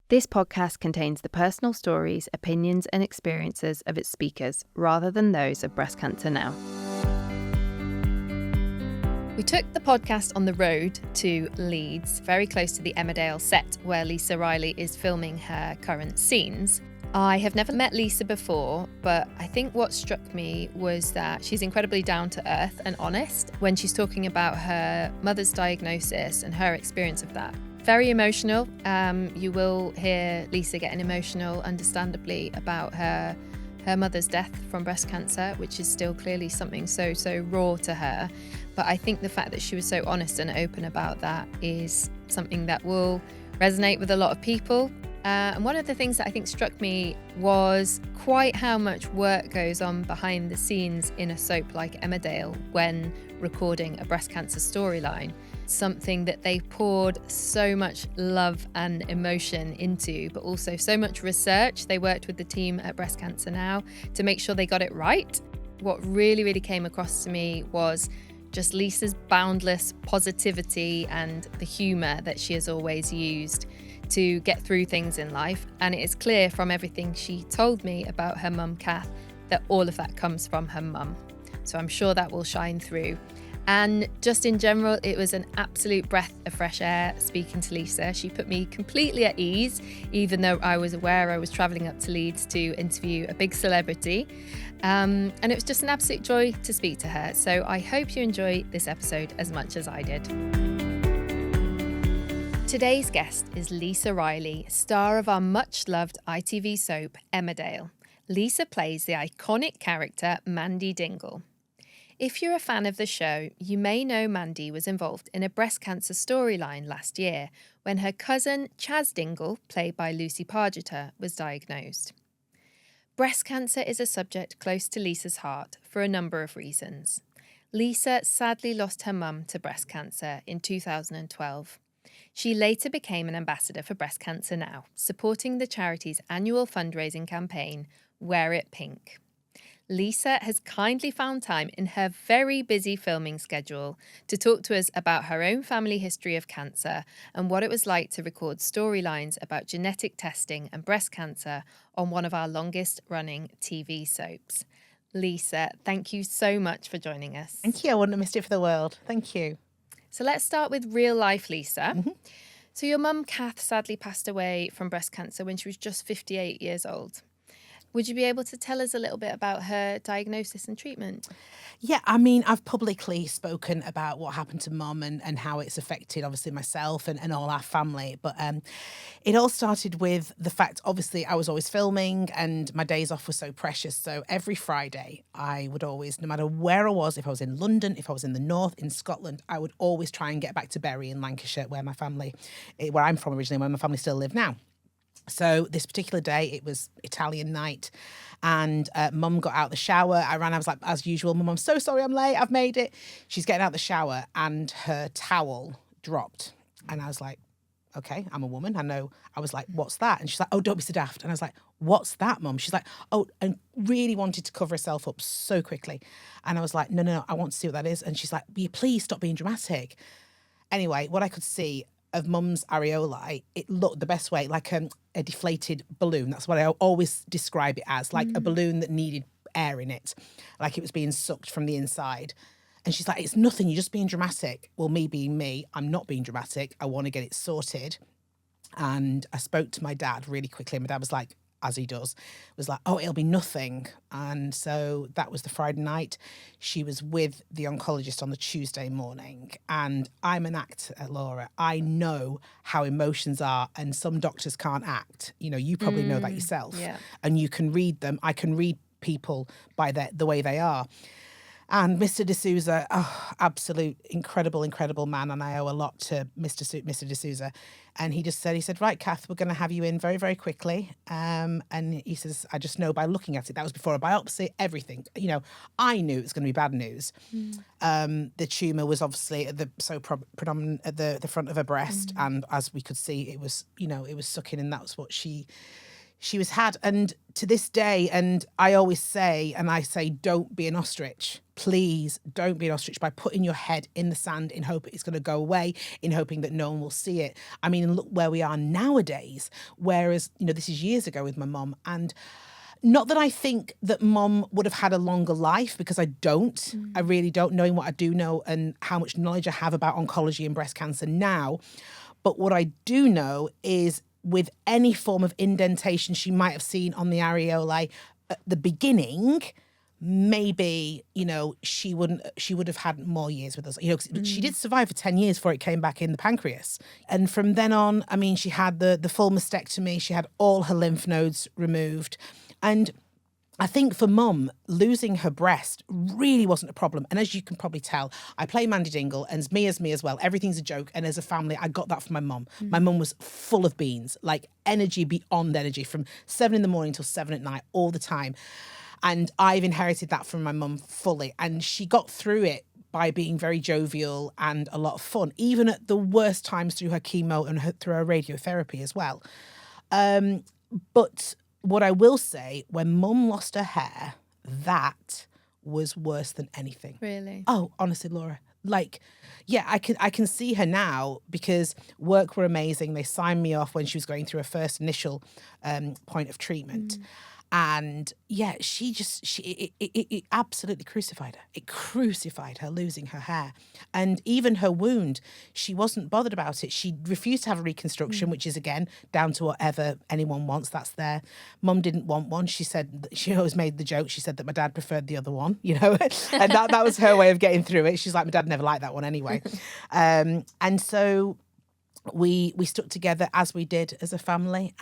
This podcast contains the personal stories, opinions and experiences of its speakers rather than those of Breast Cancer Now. We took the podcast on the road to Leeds, very close to the Emmerdale set where Lisa Riley is filming her current scenes. I have never met Lisa before, but I think what struck me was that she's incredibly down to earth and honest when she's talking about her mother's diagnosis and her experience of that. Very emotional. You will hear Lisa getting emotional, understandably, about her mother's death from breast cancer, which is still clearly something so raw to her. But I think the fact that she was so honest and open about that is something that will resonate with a lot of people. And one of the things that I think struck me was quite how much work goes on behind the scenes in a soap like Emmerdale when recording a breast cancer storyline. Something that they poured so much love and emotion into, but also so much research. They worked with the team at Breast Cancer Now to make sure they got it right. What really came across to me was just Lisa's boundless positivity and the humour that she has always used to get through things in life. And it is clear from everything she told me about her mum, Cath, that all of that comes from her mum. So I'm sure that will shine through. And just in general, it was an absolute breath of fresh air speaking to Lisa. She put me completely at ease, even though I was aware I was travelling up to Leeds to interview a big celebrity. And it was just an absolute joy to speak to her. So I hope you enjoy this episode as much as I did. Today's guest is Lisa Riley, star of our much-loved ITV soap, Emmerdale. Lisa plays the iconic character Mandy Dingle. If you're a fan of the show, you may know Mandy was involved in a breast cancer storyline last year when her cousin Chaz Dingle, played by Lucy Pargeter, was diagnosed. Breast cancer is a subject close to Lisa's heart for a number of reasons. Lisa sadly lost her mum to breast cancer in 2012. She later became an ambassador for Breast Cancer Now, supporting the charity's annual fundraising campaign, Wear It Pink. Lisa has kindly found time in her very busy filming schedule to talk to us about her own family history of cancer and what it was like to record storylines about genetic testing and breast cancer on one of our longest running TV soaps. Lisa, thank you so much for joining us. Thank you. I wouldn't have missed it for the world. Thank you. So let's start with real life Lisa. Mm-hmm. So your mum, Cath, sadly passed away from breast cancer when she was just 58 years old. Would you be able to tell us a little bit about her diagnosis and treatment? Yeah, I mean, I've publicly spoken about what happened to Mum and how it's affected, obviously, myself and all our family. But it all started with the fact, obviously, I was always filming and my days off were so precious. So every Friday, I would always, no matter where I was, if I was in London, if I was in the north, in Scotland, I would always try and get back to Bury in Lancashire, where I'm from originally, where my family still live now. So this particular day, it was Italian night and Mum got out the shower. I was like, as usual, Mum, I'm so sorry I'm late. I've made it. She's getting out the shower and her towel dropped. And I was like, okay, I'm a woman. I know. I was like, what's that? And she's like, oh, don't be so daft. And I was like, what's that, Mum? She's like, oh, and really wanted to cover herself up so quickly. And I was like, no, I want to see what that is. And she's like, will you please stop being dramatic? Anyway, what I could see of Mum's areolae, it looked the best way, like a deflated balloon. That's what I always describe it as, like a balloon that needed air in it, like it was being sucked from the inside. And she's like, it's nothing, you're just being dramatic. Well, me being me, I'm not being dramatic. I want to get it sorted. And I spoke to my dad really quickly. My dad was like, as he does, was like, oh, it'll be nothing. And so that was the Friday night. She was with the oncologist on the Tuesday morning. And I'm an actor, Laura. I know how emotions are, and some doctors can't act. You know, you probably know that yourself. Yeah. And you can read them. I can read people by the way they are. And Mr. D'Souza, absolute incredible man. And I owe a lot to Mr. D'Souza. And he said, right, Cath, we're going to have you in very, very quickly. And he says, I just know by looking at it, that was before a biopsy, everything. You know, I knew it was going to be bad news. The tumour was obviously predominant at the front of her breast. And as we could see, it was sucking, and that's what she she was had, and to this day, and I always say, don't be an ostrich. Please don't be an ostrich by putting your head in the sand in hope it's going to go away, in hoping that no one will see it. I mean, look where we are nowadays, whereas, this is years ago with my mum, and not that I think that mum would have had a longer life, because I don't. I really don't, knowing what I do know and how much knowledge I have about oncology and breast cancer now. But what I do know is, with any form of indentation she might have seen on the areolae at the beginning, maybe, she would have had more years with us. 'Cause she did survive for 10 years before it came back in the pancreas. And from then on, I mean, she had the full mastectomy, she had all her lymph nodes removed. And I think for mum, losing her breast really wasn't a problem. And as you can probably tell, I play Mandy Dingle, and me as well. Everything's a joke. And as a family, I got that from my mum. My mum was full of beans, like energy beyond energy, from 7 a.m. till 7 p.m. all the time. And I've inherited that from my mum fully. And she got through it by being very jovial and a lot of fun, even at the worst times through her chemo and through her radiotherapy as well. But what I will say, when mum lost her hair, that was worse than anything. Really? Oh, honestly, Laura. Like, yeah, I can see her now, because work were amazing. They signed me off when she was going through her first initial point of treatment. And yeah, it absolutely crucified her. It crucified her losing her hair. And even her wound, she wasn't bothered about it. She refused to have a reconstruction, which is, again, down to whatever anyone wants. That's there. Mum didn't want one. She said, she always made the joke. She said that my dad preferred the other one, and that was her way of getting through it. She's like, my dad never liked that one anyway. And so we stuck together as we did as a family,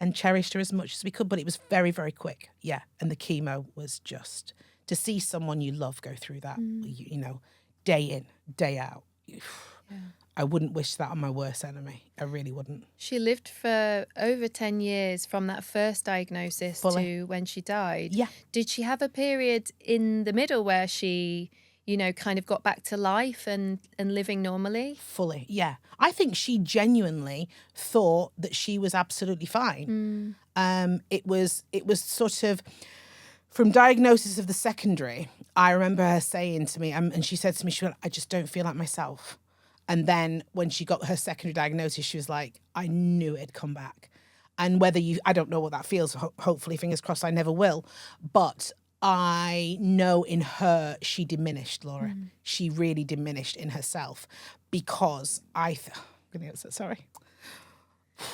and cherished her as much as we could. But it was very, very quick. Yeah. And the chemo was just, to see someone you love go through that, day in, day out. Yeah. I wouldn't wish that on my worst enemy. I really wouldn't. She lived for over 10 years from that first diagnosis Fully. to when she died. Yeah. Did she have a period in the middle where she, kind of got back to life and living normally? Fully, yeah. I think she genuinely thought that she was absolutely fine. It was sort of, from diagnosis of the secondary, I remember her saying to me, and she said to me, she went, I just don't feel like myself. And then when she got her secondary diagnosis, she was like, I knew it'd come back. And I don't know what that feels. Hopefully, fingers crossed, I never will. But I know in her, she diminished, Laura. She really diminished in herself, because I'm going to get so sorry.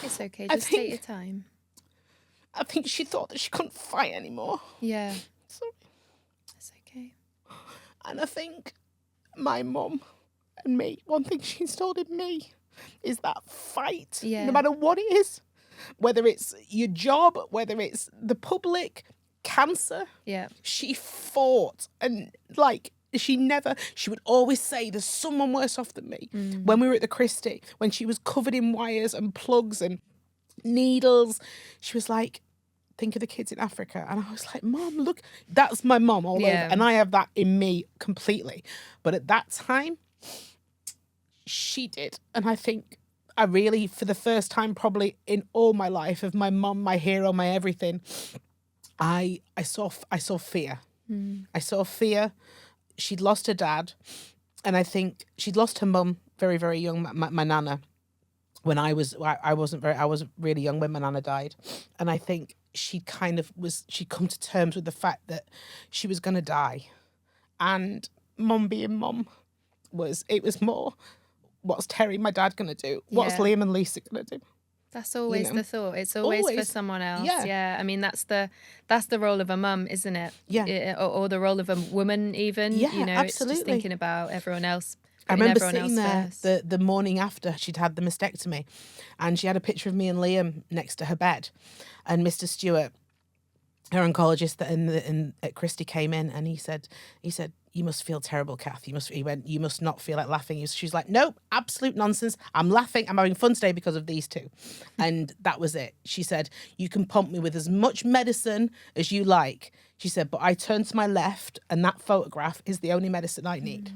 It's okay. Just take your time. I think she thought that she couldn't fight anymore. Yeah. Sorry. That's okay. And I think my mum and me, one thing she installed in me is that fight. Yeah. No matter what it is, whether it's your job, whether it's the public, cancer. Yeah. She fought, and she would always say, there's someone worse off than me. When we were at the Christie, when she was covered in wires and plugs and needles, she was like, think of the kids in Africa. And I was like, Mom, look, that's my mom all over. And I have that in me completely. But at that time, she did. And I think I really, for the first time probably in all my life, of my mom, my hero, my everything, I saw fear. I saw fear. She'd lost her dad, and I think she'd lost her mum very, very young. My nana, when I was really young when my nana died, and I think she'd come to terms with the fact that she was going to die, and mum being mum was more, what's Terry, my dad, going to do? What's Liam and Lisa going to do? That's always the thought. It's always for someone else. Yeah. I mean, that's the role of a mum, isn't it? Yeah. Or the role of a woman, even. Yeah, absolutely. It's just thinking about everyone else. I remember sitting there the morning after she'd had the mastectomy, and she had a picture of me and Liam next to her bed, and Mr. Stewart, her oncologist at Christie, came in, and he said, you must feel terrible, Cath. You must not feel like laughing. She's like, nope, absolute nonsense. I'm laughing. I'm having fun today because of these two. And that was it. She said, you can pump me with as much medicine as you like. She said, but I turn to my left, and that photograph is the only medicine I need.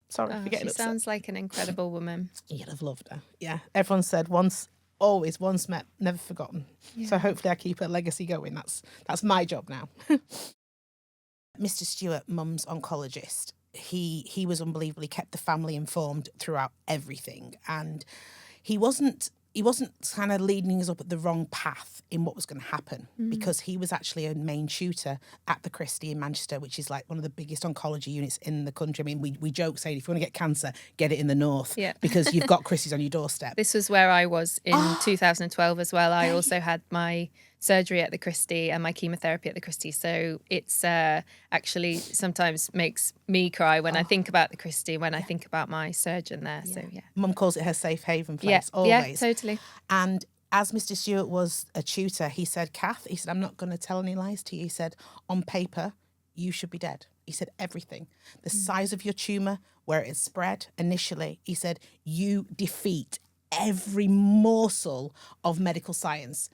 Sorry for getting upset. She sounds like an incredible woman. You'd have loved her. Yeah. Everyone said once always once met, never forgotten. So hopefully I keep a legacy going. That's my job now. Mr. Stewart, Mum's oncologist, he was unbelievable. He kept the family informed throughout everything, and he wasn't kind of leading us up at the wrong path in what was going to happen, because he was actually a main tutor at the Christie in Manchester, which is like one of the biggest oncology units in the country. I mean, we joke saying if you want to get cancer, get it in the north, because you've got Christie's on your doorstep. This was where I was in 2012 as well. I also had my surgery at the Christie and my chemotherapy at the Christie. So it's actually sometimes makes me cry when I think about the Christie, when I think about my surgeon there. So Mum calls it her safe haven place, always. Yeah, totally. And as Mr. Stewart was a tutor, he said, Cath, he said, I'm not going to tell any lies to you. He said, on paper, you should be dead. He said, everything. The size of your tumour, where it spread initially, he said, you defeat every morsel of medical science.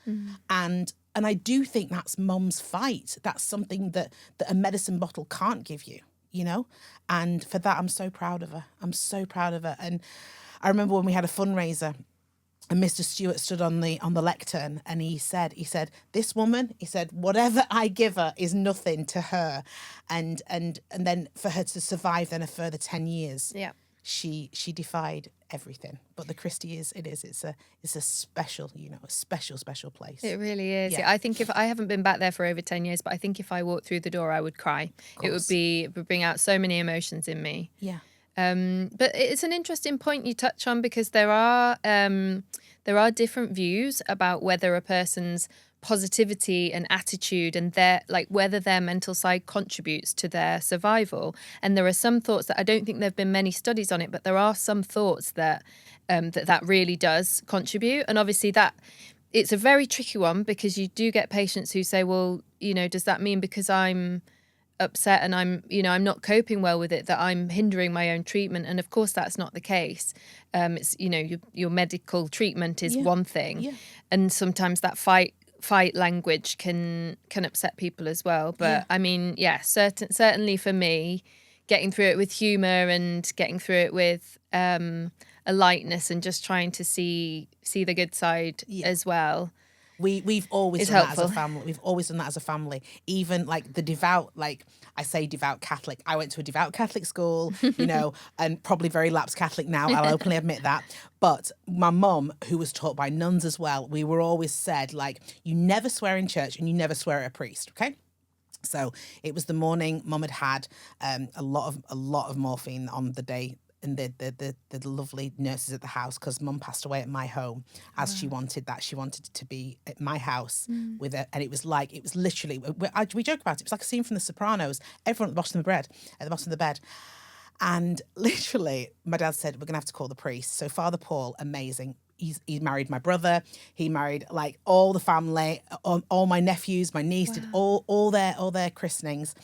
And I do think that's Mum's fight. That's something that a medicine bottle can't give you, you know? And for that, I'm so proud of her. I'm so proud of her. And I remember when we had a fundraiser, and Mr. Stewart stood on the lectern, and he said, this woman, he said, whatever I give her is nothing to her. And then for her to survive then a further 10 years. Yeah. She defied everything. But the Christie it's a special, a special place. It really is. Yeah. I think if I haven't been back there for over 10 years, but I think if I walked through the door, I would cry. It would bring out so many emotions in me. Yeah. But it's an interesting point you touch on, because there are different views about whether a person's positivity and attitude and whether their mental side contributes to their survival. And there are some thoughts that I don't think there have been many studies on it, but there are some thoughts that that really does contribute. And obviously that it's a very tricky one, because you do get patients who say, well, does that mean because I'm upset and I'm not coping well with it that I'm hindering my own treatment? And of course that's not the case. It's your medical treatment is one thing, and sometimes that fight language can upset people as well. But I mean, certainly for me, getting through it with humour and getting through it with a lightness and just trying to see the good side as well. We've always done that as a family. We've always done that as a family. Even like the devout, like I say devout Catholic. I went to a devout Catholic school, and probably very lapsed Catholic now. I'll openly admit that. But my mum, who was taught by nuns as well, we were always said, like, you never swear in church and you never swear at a priest, okay? So it was the morning. Mum had a lot of morphine on the day. And the lovely nurses at the house, because Mum passed away at my home, as she wanted that. She wanted it to be at my house with her. And it was literally, we joke about it. It was like a scene from The Sopranos. Everyone at the bottom of the bed. And literally, my dad said, we're going to have to call the priest. So Father Paul, amazing. He married my brother. He married like all the family, all my nephews, my niece, did all their christenings.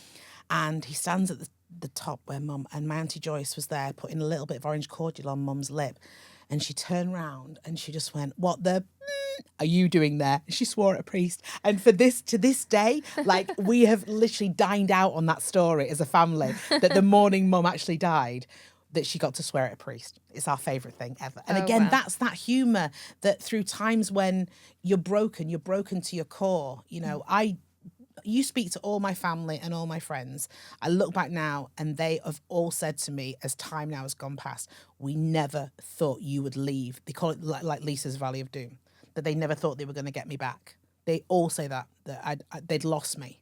And he stands at the top where Mum and my Auntie Joyce was there, putting a little bit of orange cordial on Mum's lip. And she turned round and she just went, what the are you doing there? She swore at a priest. And to this day, like, we have literally dined out on that story as a family, that the morning Mum actually died, that she got to swear at a priest. It's our favourite thing ever. And again, that's that humour that through times when you're broken to your core. You speak to all my family and all my friends. I look back now and they have all said to me, as time now has gone past, we never thought you would leave. They call it like Lisa's Valley of Doom, that they never thought they were going to get me back. They all say that they'd lost me,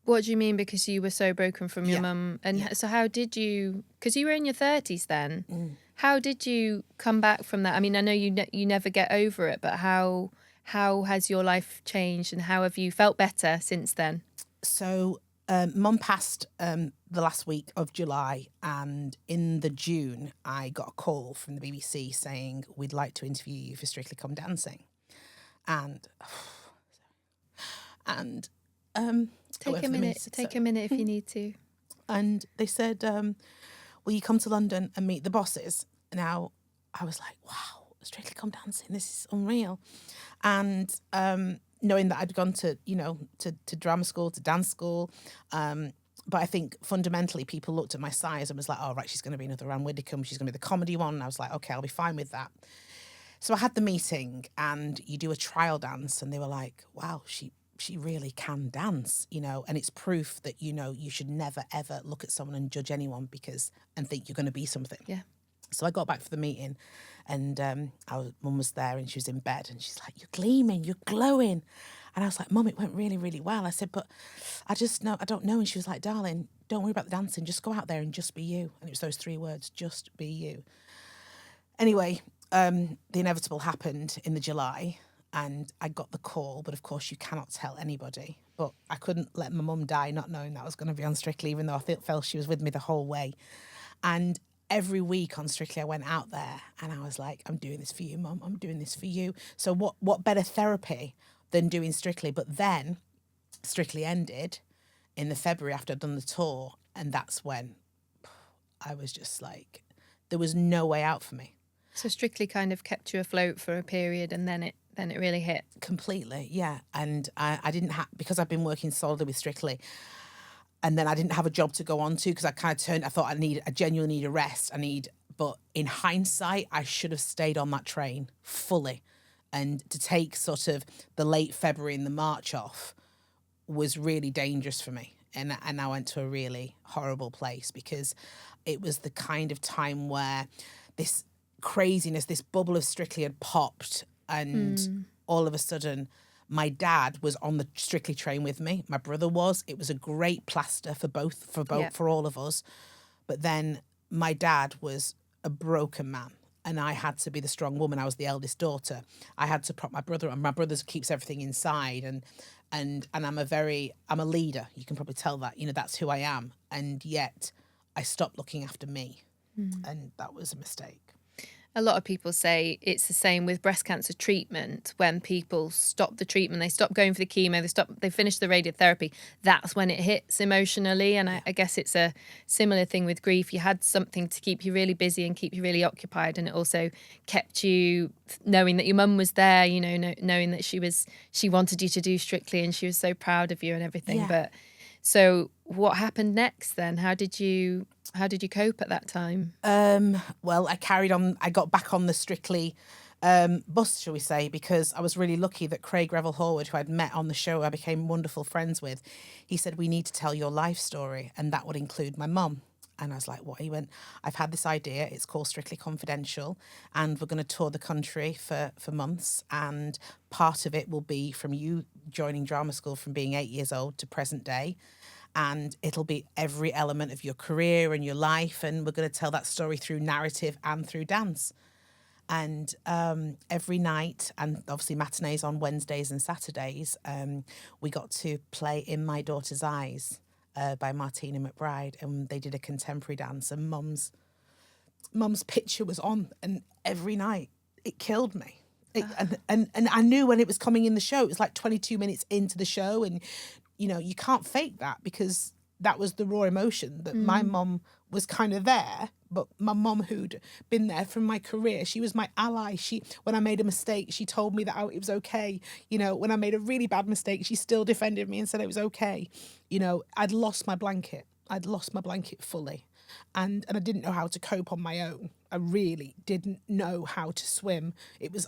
What do you mean? Because you were so broken from your mum? And so how did you, because you were in your 30s then, how did you come back from that? I mean, I know you never get over it, but how has your life changed and how have you felt better since then? So Mum passed the last week of July, and in the June I got a call from the BBC saying, we'd like to interview you for Strictly Come Dancing. And take a minute if you need to. And they said, will you come to London and meet the bosses? Now I was like, wow, Strictly Come Dancing, this is unreal. And knowing that I'd gone to drama school, to dance school, but I think fundamentally people looked at my size and was like, oh, right, she's going to be another Anne Widdecombe, she's going to be the comedy one. And I was like, okay, I'll be fine with that. So I had the meeting, and you do a trial dance, and they were like, wow, she really can dance, you know, and it's proof that, you know, you should never, ever look at someone and judge anyone and think you're going to be something. Yeah. So I got back for the meeting, and Mum was there, and she was in bed, and she's like, you're gleaming, you're glowing. And I was like, Mum, it went really, really well. I said, but I don't know. And she was like, darling, don't worry about the dancing. Just go out there and just be you. And it was those 3 words, just be you. Anyway, the inevitable happened in the July, and I got the call, but of course you cannot tell anybody. But I couldn't let my mum die not knowing that I was going to be on Strictly, even though I felt she was with me the whole way. And every week on Strictly, I went out there and I was like, I'm doing this for you, Mum. I'm doing this for you. So what better therapy than doing Strictly? But then Strictly ended in the February after I'd done the tour. And that's when I was just like, there was no way out for me. So Strictly kind of kept you afloat for a period, and then it really hit. Completely, yeah. And I didn't have, because I've been working solidly with Strictly, and then I didn't have a job to go on to, because I thought I genuinely need a rest. But in hindsight, I should have stayed on that train fully. And to take sort of the late February and the March off was really dangerous for me. And I went to a really horrible place, because it was the kind of time where this craziness, this bubble of Strictly had popped, and all of a sudden my dad was on the Strictly train with me. My brother was. It was a great plaster for all of us. But then my dad was a broken man, and I had to be the strong woman. I was the eldest daughter. I had to prop my brother up. My brother keeps everything inside, and I'm a leader. You can probably tell that. You know, that's who I am. And yet I stopped looking after me, and that was a mistake. A lot of people say it's the same with breast cancer treatment. When people stop the treatment, they stop going for the chemo, they finish the radiotherapy, that's when it hits emotionally. And I guess it's a similar thing with grief. You had something to keep you really busy and keep you really occupied, and it also kept you knowing that your mum was there, you know, knowing that she wanted you to do Strictly, and she was so proud of you and everything. Yeah. But so what happened next then? How did you cope at that time? Well, I carried on. I got back on the Strictly bus, shall we say, because I was really lucky that Craig Revel Horwood, who I'd met on the show, I became wonderful friends with, he said, we need to tell your life story, and that would include my mum. And I was like, what? He went, I've had this idea. It's called Strictly Confidential, and we're going to tour the country for months. And part of it will be from you joining drama school from being 8 years old to present day. And it'll be every element of your career and your life. And we're going to tell that story through narrative and through dance. And every night, and obviously matinees on Wednesdays and Saturdays, we got to play In My Daughter's Eyes by Martina McBride. And they did a contemporary dance, and Mum's picture was on. And every night it killed me. And I knew when it was coming in the show. It was like 22 minutes into the show, and you know, you can't fake that, because that was the raw emotion, that my mum was kind of there, but my mum, who'd been there from my career, she was my ally. When I made a mistake, she told me that it was okay. You know, when I made a really bad mistake, she still defended me and said it was okay. You know, I'd lost my blanket. I'd lost my blanket fully. And I didn't know how to cope on my own. I really didn't know how to swim.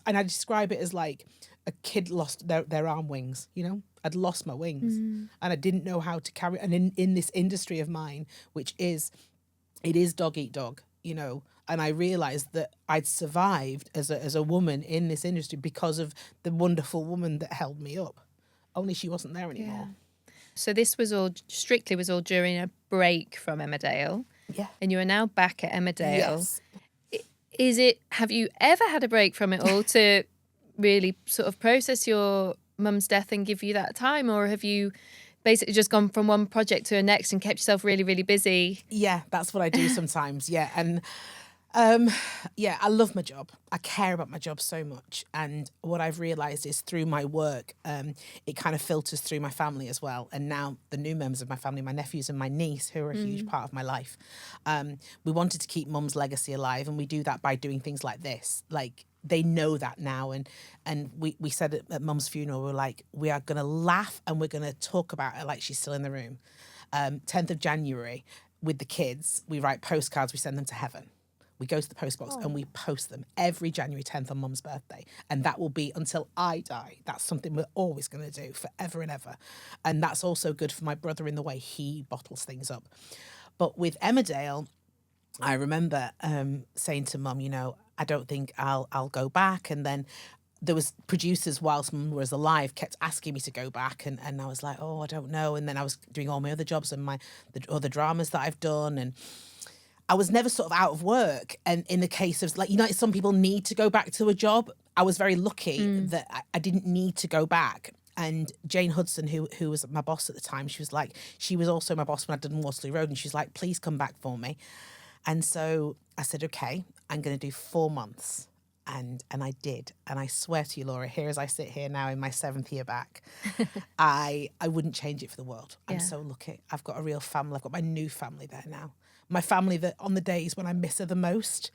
And I describe it as like a kid lost their arm wings, you know? I'd lost my wings, and I didn't know how to carry. And in this industry of mine, it is dog eat dog, you know. And I realised that I'd survived as a woman in this industry because of the wonderful woman that held me up. Only she wasn't there anymore. Yeah. So this was all Strictly was all during a break from Emmerdale. Yeah. And you are now back at Emmerdale. Yes. Have you ever had a break from it all to really sort of process your mum's death and give you that time, or have you basically just gone from one project to the next and kept yourself really, really busy? Yeah, that's what I do sometimes. Yeah. And I love my job. I care about my job so much. And what I've realised is through my work, it kind of filters through my family as well. And now the new members of my family, my nephews and my niece, who are a huge part of my life, we wanted to keep Mum's legacy alive. And we do that by doing things like this. Like, they know that now. And we said at Mum's funeral, we're like, we are going to laugh and we're going to talk about her like she's still in the room. 10th of January, with the kids, we write postcards, we send them to heaven. We go to the post box and we post them every January 10th on Mum's birthday. And that will be until I die. That's something we're always going to do forever and ever. And that's also good for my brother in the way he bottles things up. But with Emmerdale, I remember saying to Mum, I don't think I'll go back. And then there was producers whilst Mum was alive kept asking me to go back, and I was like, I don't know. And then I was doing all my other jobs and the other dramas that I've done, and I was never sort of out of work. And in the case of some people need to go back to a job. I was very lucky that I didn't need to go back. And Jane Hudson, who was my boss at the time, she was also my boss when I'd done Waterloo Road, and she's like, please come back for me. And so I said, okay, I'm going to do 4 months. And I did. And I swear to you, Laura, here as I sit here now in my 7th year back, I wouldn't change it for the world. I'm so lucky. I've got a real family. I've got my new family there now. My family that on the days when I miss her the most,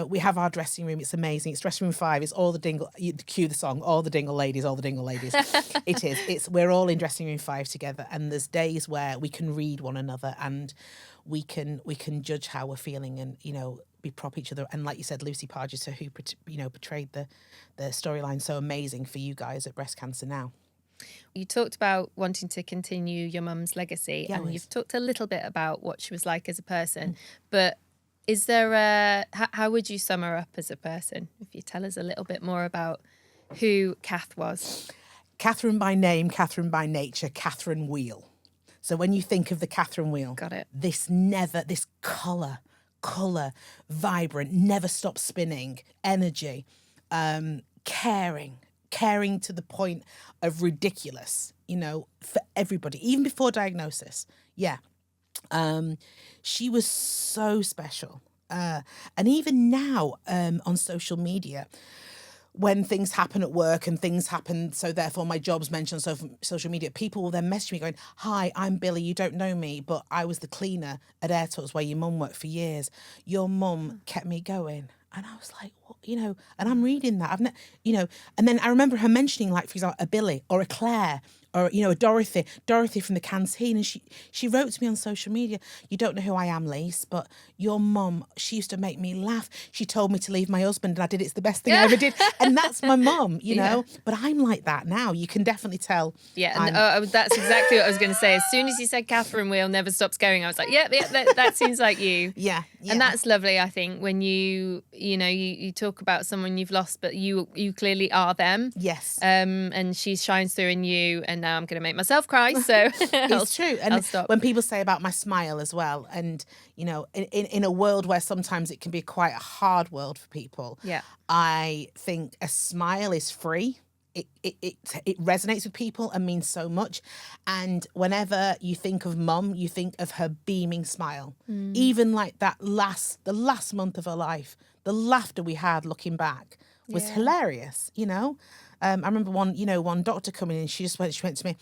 we have our dressing room. It's amazing. It's dressing room 5. It's all the Dingle, cue the song, all the Dingle ladies, all the Dingle ladies. It is. We're all in dressing room 5 together. And there's days where we can read one another and we can judge how we're feeling and, be prop each other. And like you said, Lucy Pargeter, who portrayed the storyline so amazing for you guys at Breast Cancer Now. You talked about wanting to continue your mum's legacy, and you've talked a little bit about what she was like as a person, but is there how would you sum her up as a person? If you tell us a little bit more about who Cath was. Catherine by name, Catherine by nature, Catherine Wheel. So when you think of the Catherine Wheel, got it. This colour, vibrant, never stop spinning, energy, caring to the point of ridiculous, for everybody, even before diagnosis. Yeah. She was so special. And even now on social media, when things happen at work and things happen, so therefore my job's mentioned on social media, people will then message me going, hi, I'm Billy, you don't know me, but I was the cleaner at Air Talks where your mum worked for years. Your mum kept me going. And I was like, what, and I'm reading that. And then I remember her mentioning, like, for example, a Billy or a Claire or, a Dorothy from the canteen. And she wrote to me on social media, you don't know who I am, Lise, but your mum, she used to make me laugh. She told me to leave my husband and I did. It's the best thing I ever did. And that's my mum, But I'm like that now. You can definitely tell. Yeah, and that's exactly what I was going to say. As soon as you said Catherine Wheel never stops going, I was like, that seems like you. Yeah. And that's lovely, I think, when you talk about someone you've lost, but you clearly are them. Yes. And she shines through in you, and now I'm going to make myself cry, so it's true. And I'll stop. When people say about my smile as well, and, in a world where sometimes it can be quite a hard world for people, I think a smile is free. It resonates with people and means so much. And whenever you think of Mum, you think of her beaming smile. Even like the last month of her life, the laughter we had looking back was hilarious, I remember one doctor coming in, she went to me,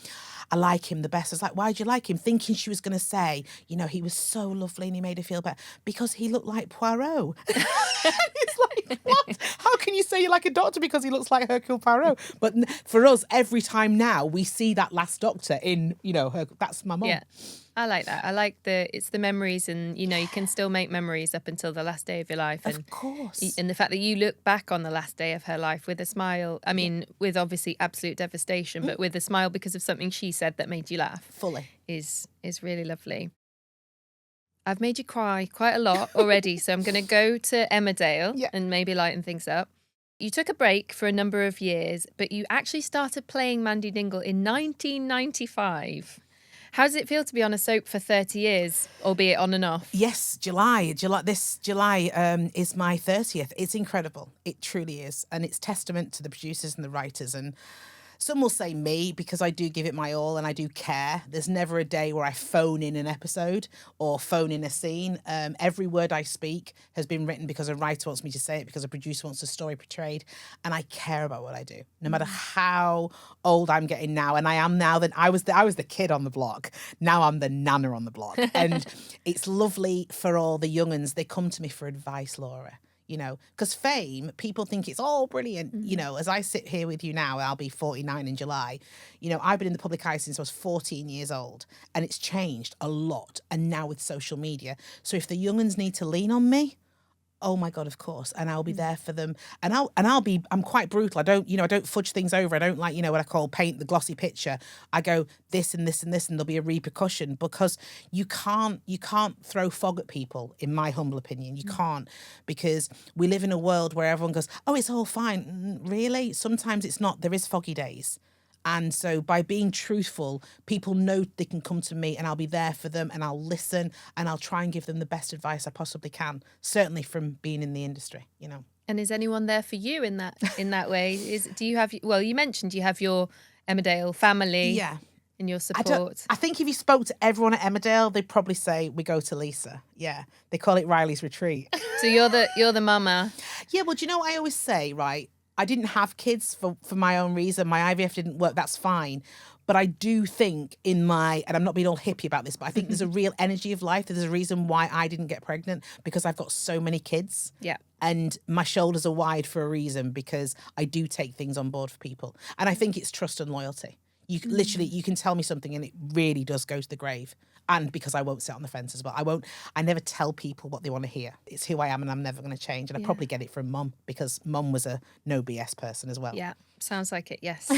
I like him the best. I was like, why'd you like him? Thinking she was going to say, he was so lovely and he made her feel better. Because he looked like Poirot. It's like, what? How can you say you like a doctor because he looks like Hercule Poirot? But for us, every time now, we see that last doctor in, that's my mum. Yeah. I like that. I like it's the memories, and you can still make memories up until the last day of your life. Of course. And the fact that you look back on the last day of her life with a smile, I mean, with obviously absolute devastation, but with a smile because of something she said that made you laugh. Fully. Is really lovely. I've made you cry quite a lot already, so I'm going to go to Emmerdale and maybe lighten things up. You took a break for a number of years, but you actually started playing Mandy Dingle in 1995. How does it feel to be on a soap for 30 years, albeit on and off? Yes, this July is my 30th. It's incredible. It truly is. And it's testament to the producers and the writers. And some will say me, because I do give it my all and I do care. There's never a day where I phone in an episode or phone in a scene. Every word I speak has been written because a writer wants me to say it, because a producer wants the story portrayed. And I care about what I do, no matter how old I'm getting now. And I am now. I was the kid on the block. Now I'm the nana on the block. And it's lovely for all the young'uns. They come to me for advice, Laura. Because fame, people think it's all brilliant. As I sit here with you now, I'll be 49 in July. I've been in the public eye since I was 14 years old, and it's changed a lot. And now with social media. So if the young'uns need to lean on me, Oh my God, of course. And I'll be there for them. And I'm quite brutal. I don't fudge things over. I don't like, what I call paint the glossy picture. I go this and this and this, and there'll be a repercussion, because you can't throw fog at people, in my humble opinion. You can't, because we live in a world where everyone goes, oh, it's all fine. Really? Sometimes it's not. There is foggy days. And so by being truthful, people know they can come to me, and I'll be there for them, and I'll listen, and I'll try and give them the best advice I possibly can, certainly from being in the industry, And is anyone there for you in that way? Do you have, well, you mentioned you have your Emmerdale family. Yeah. In your support. I think if you spoke to everyone at Emmerdale, they'd probably say, we go to Lisa. Yeah. They call it Riley's retreat. So you're the mama. Yeah, well, do you know what I always say, right? I didn't have kids for my own reason. My IVF didn't work. That's fine. But I do think and I'm not being all hippie about this, but I think there's a real energy of life. There's a reason why I didn't get pregnant, because I've got so many kids. Yeah. And my shoulders are wide for a reason, because I do take things on board for people. And I think it's trust and loyalty. You can tell me something and it really does go to the grave. And because I won't sit on the fence as well. I never tell people what they want to hear. It's who I am, and I'm never going to change. And I probably get it from Mum, because Mum was a no BS person as well. Yeah, sounds like it, yes.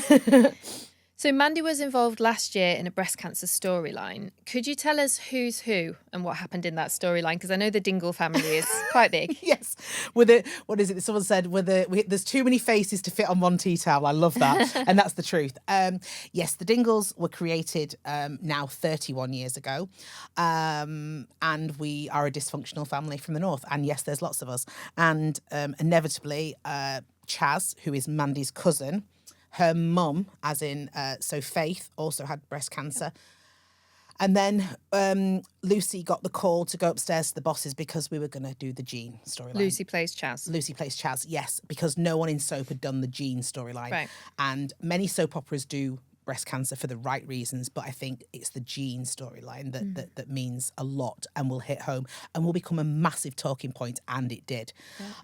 So Mandy was involved last year in a breast cancer storyline. Could you tell us who's who and what happened in that storyline? Because I know the Dingle family is quite big. Yes. What is it? Someone said, there's too many faces to fit on one tea towel. I love that. And that's the truth. Yes, the Dingles were created now 31 years ago. And we are a dysfunctional family from the north. And yes, there's lots of us. And inevitably, Chaz, who is Mandy's cousin, her mum, as in, so Faith, also had breast cancer. And then Lucy got the call to go upstairs to the bosses, because we were going to do the Jean storyline. Lucy plays Chaz. Lucy plays Chaz, yes, because no one in soap had done the Jean storyline. Right. And many soap operas do breast cancer for the right reasons, but I think it's the Jean storyline that means a lot and will hit home and will become a massive talking point, and it did.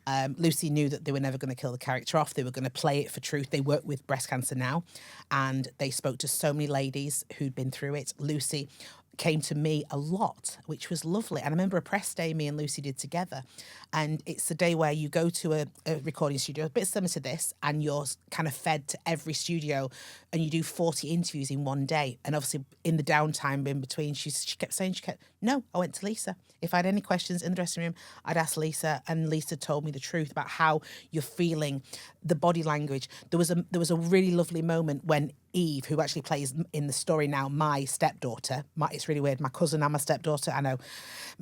Yeah. Lucy knew that they were never going to kill the character off. They were going to play it for truth. They work with breast cancer now, and they spoke to so many ladies who'd been through it. Lucy came to me a lot, which was lovely. And I remember a press day me and Lucy did together. And it's a day where you go to a recording studio, a bit similar to this, and you're kind of fed to every studio, and you do 40 interviews in one day. And obviously in the downtime in between, she kept saying, no, I went to Lisa. If I had any questions in the dressing room, I'd ask Lisa, and Lisa told me the truth about how you're feeling, the body language. There was a really lovely moment when Eve, who actually plays in the story now, my stepdaughter, it's really weird, my cousin and my stepdaughter, I know,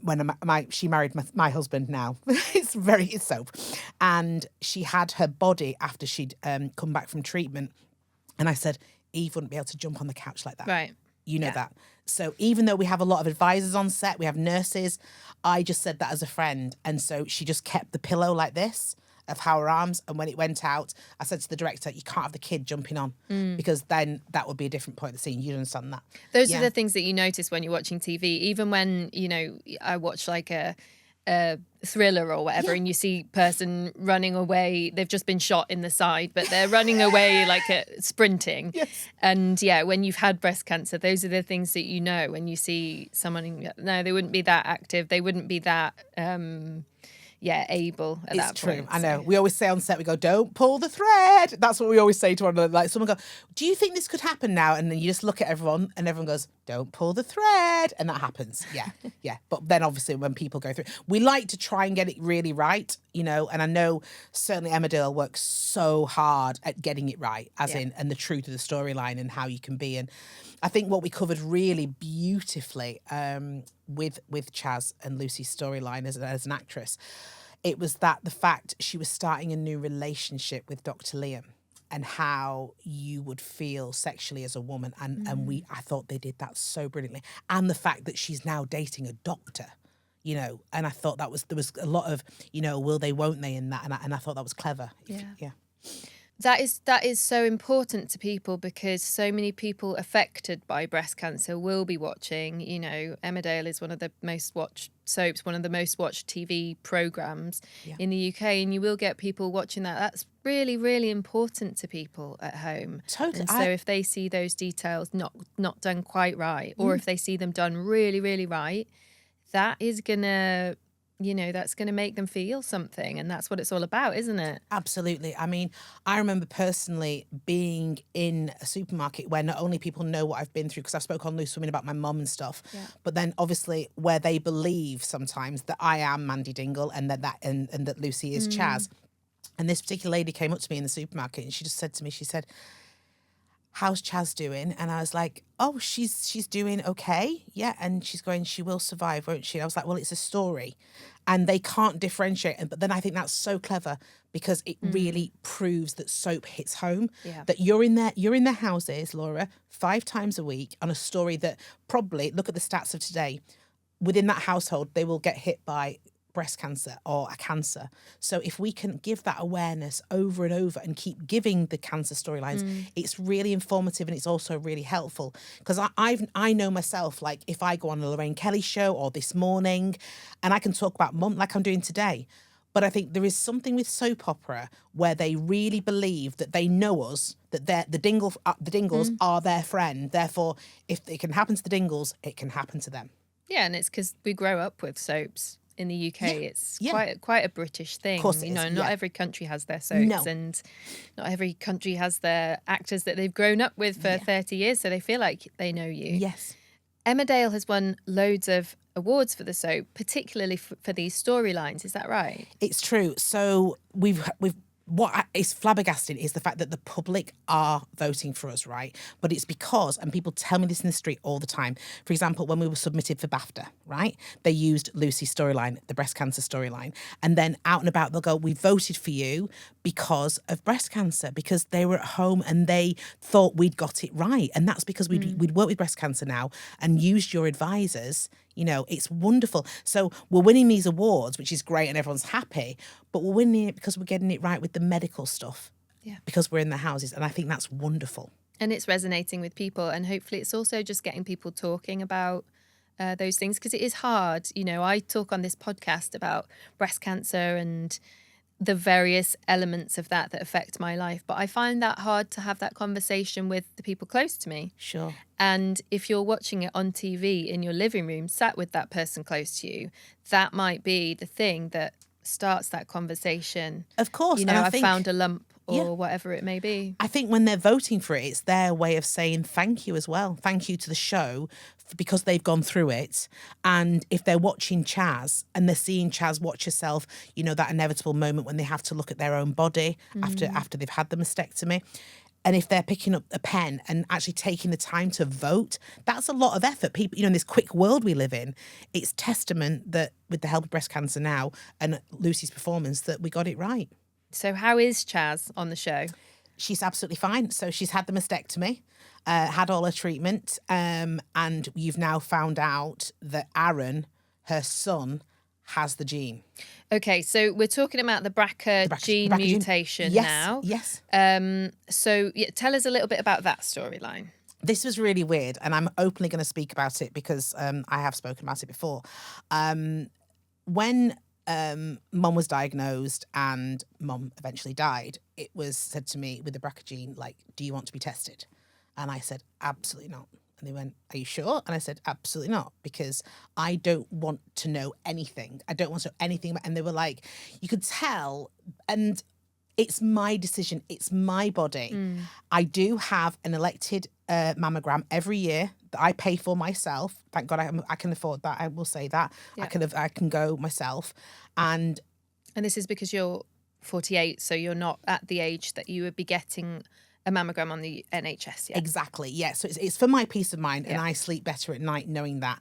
when she married my husband now, it's soap, and she had her body after she'd come back from treatment, and I said, Eve wouldn't be able to jump on the couch like that. Right. You know that. So even though we have a lot of advisors on set, we have nurses, I just said that as a friend, and so she just kept the pillow like this, of her arms, and when it went out, I said to the director, you can't have the kid jumping on, because then that would be a different point of the scene. You understand that? Those are the things that you notice when you're watching TV. Even when, I watch like a thriller or whatever, and you see person running away, they've just been shot in the side, but they're running away like sprinting. Yes. And when you've had breast cancer, those are the things that you know when you see someone, no, they wouldn't be that active, they wouldn't be that able at that point. It's true. I know. We always say on set, we go, don't pull the thread. That's what we always say to one another. Like, someone go, do you think this could happen now? And then you just look at everyone, and everyone goes, don't pull the thread. And that happens. Yeah. Yeah. But then obviously when people go through, we like to try and get it really right, and I know certainly Emmerdale works so hard at getting it right, and the truth of the storyline and how you can be. And I think what we covered really beautifully with Chaz and Lucy's storyline as an actress, it was that the fact she was starting a new relationship with Dr. Liam, and how you would feel sexually as a woman. And I thought they did that so brilliantly. And the fact that she's now dating a doctor, and I thought there was a lot of, will they, won't they in that. And I thought that was clever. Yeah. That is so important to people, because so many people affected by breast cancer will be watching. Emmerdale is one of the most watched soaps, one of the most watched TV programmes in the UK, and you will get people watching that. That's really, really important to people at home. Totally. And so if they see those details not done quite right, or if they see them done really, really right, that is gonna that's going to make them feel something. And that's what it's all about, isn't it? Absolutely. I mean, I remember personally being in a supermarket where not only people know what I've been through, because I've spoken on Loose Women about my mum and stuff, but then obviously where they believe sometimes that I am Mandy Dingle and that Lucy is Chaz. And this particular lady came up to me in the supermarket and she just said to me, she said, how's Chaz doing? And I was like, oh, she's doing okay. Yeah. And she's going, she will survive, won't she? And I was like, well, it's a story. And they can't differentiate. But then I think that's so clever because it really proves that soap hits home. Yeah. That you're in their houses, Laura, 5 times a week on a story that probably, look at the stats of today, within that household, they will get hit by breast cancer or a cancer. So if we can give that awareness over and over and keep giving the cancer storylines, it's really informative and it's also really helpful. Because I know myself, like if I go on a Lorraine Kelly show or This Morning and I can talk about mum like I'm doing today, but I think there is something with soap opera where they really believe that they know us, that the Dingles are their friend. Therefore, if it can happen to the Dingles, it can happen to them. Yeah, and it's because we grow up with soaps. In the UK, it's quite a British thing. Of course it is, Not every country has their soaps, and not every country has their actors that they've grown up with for 30 years, so they feel like they know you. Yes. Emmerdale has won loads of awards for the soap, particularly for these storylines. Is that right? It's true. So we've what is flabbergasting is the fact that the public are voting for us, right? But it's because, and people tell me this in the street all the time, for example, when we were submitted for BAFTA, right? They used Lucy's storyline, the breast cancer storyline. And then out and about, they'll go, we voted for you because of breast cancer, because they were at home and they thought we'd got it right. And that's because we'd worked with breast cancer now and used your advisors. It's wonderful. So we're winning these awards, which is great and everyone's happy, but we're winning it because we're getting it right with the medical stuff. Yeah. Because we're in the houses. And I think that's wonderful. And it's resonating with people. And hopefully it's also just getting people talking about those things, because it is hard. I talk on this podcast about breast cancer and the various elements of that affect my life. But I find that hard to have that conversation with the people close to me. Sure. And if you're watching it on TV in your living room, sat with that person close to you, that might be the thing that starts that conversation. Of course. I found a lump or whatever it may be. I think when they're voting for it, it's their way of saying thank you as well. Thank you to the show because they've gone through it. And if they're watching Chaz and they're seeing Chaz watch herself, that inevitable moment when they have to look at their own body after they've had the mastectomy. And if they're picking up a pen and actually taking the time to vote, that's a lot of effort. People, in this quick world we live in, it's testament that with the help of breast cancer now and Lucy's performance that we got it right. So how is Chaz on the show? She's absolutely fine. So she's had the mastectomy, had all her treatment, and you've now found out that Aaron, her son, has the gene. Okay, so we're talking about the BRCA gene mutation now. Yes. So tell us a little bit about that storyline. This was really weird, and I'm openly going to speak about it because I have spoken about it before. When Mum was diagnosed and Mum eventually died, it was said to me with the BRCA gene, like, do you want to be tested? And I said, absolutely not. And they went, are you sure? And I said, absolutely not, because I don't want to know anything. I don't want to know anything. And they were like, you could tell. And it's my decision. It's my body. I do have an elected mammogram every year that I pay for myself. Thank God I can afford that. I will say that. Yeah. I can go myself. And this is because you're 48, so you're not at the age that you would be getting a mammogram on the NHS yet. Exactly, yeah. So it's for my peace of mind, and I sleep better at night knowing that.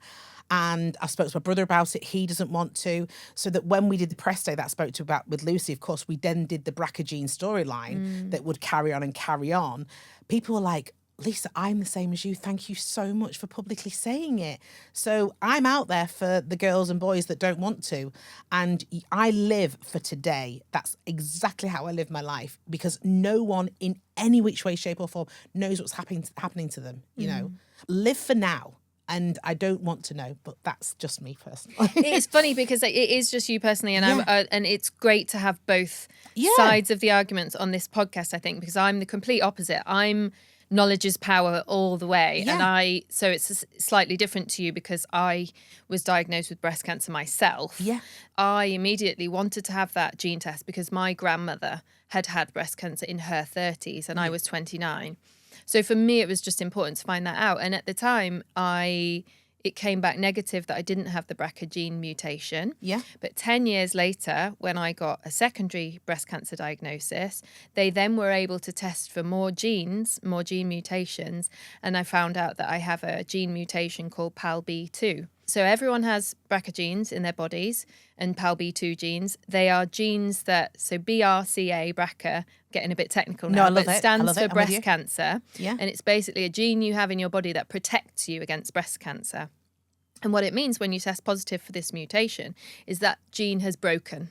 And I spoke to my brother about it. He doesn't want to. So that when we did the press day that I spoke to about with Lucy, of course, we then did the BRCA gene storyline that would carry on and carry on. People were like, Lisa, I'm the same as you. Thank you so much for publicly saying it. So I'm out there for the girls and boys that don't want to. And I live for today. That's exactly how I live my life, because no one in any which way, shape or form knows what's happening to them. Live for now. And I don't want to know, but that's just me personally. It's funny because it is just you personally, and and it's great to have both sides of the arguments on this podcast, I think, because I'm the complete opposite. I'm knowledge is power all the way. Yeah. And so it's slightly different to you because I was diagnosed with breast cancer myself. Yeah. I immediately wanted to have that gene test because my grandmother had had breast cancer in her 30s and I was 29. So for me, it was just important to find that out. And at the time, it came back negative that I didn't have the BRCA gene mutation. Yeah. But 10 years later, when I got a secondary breast cancer diagnosis, they then were able to test for more gene mutations. And I found out that I have a gene mutation called PALB2. So everyone has BRCA genes in their bodies and PALB2 genes. They are genes so BRCA, BRCA, getting a bit technical now, but it stands for breast cancer. Yeah. And it's basically a gene you have in your body that protects you against breast cancer. And what it means when you test positive for this mutation is that gene has broken.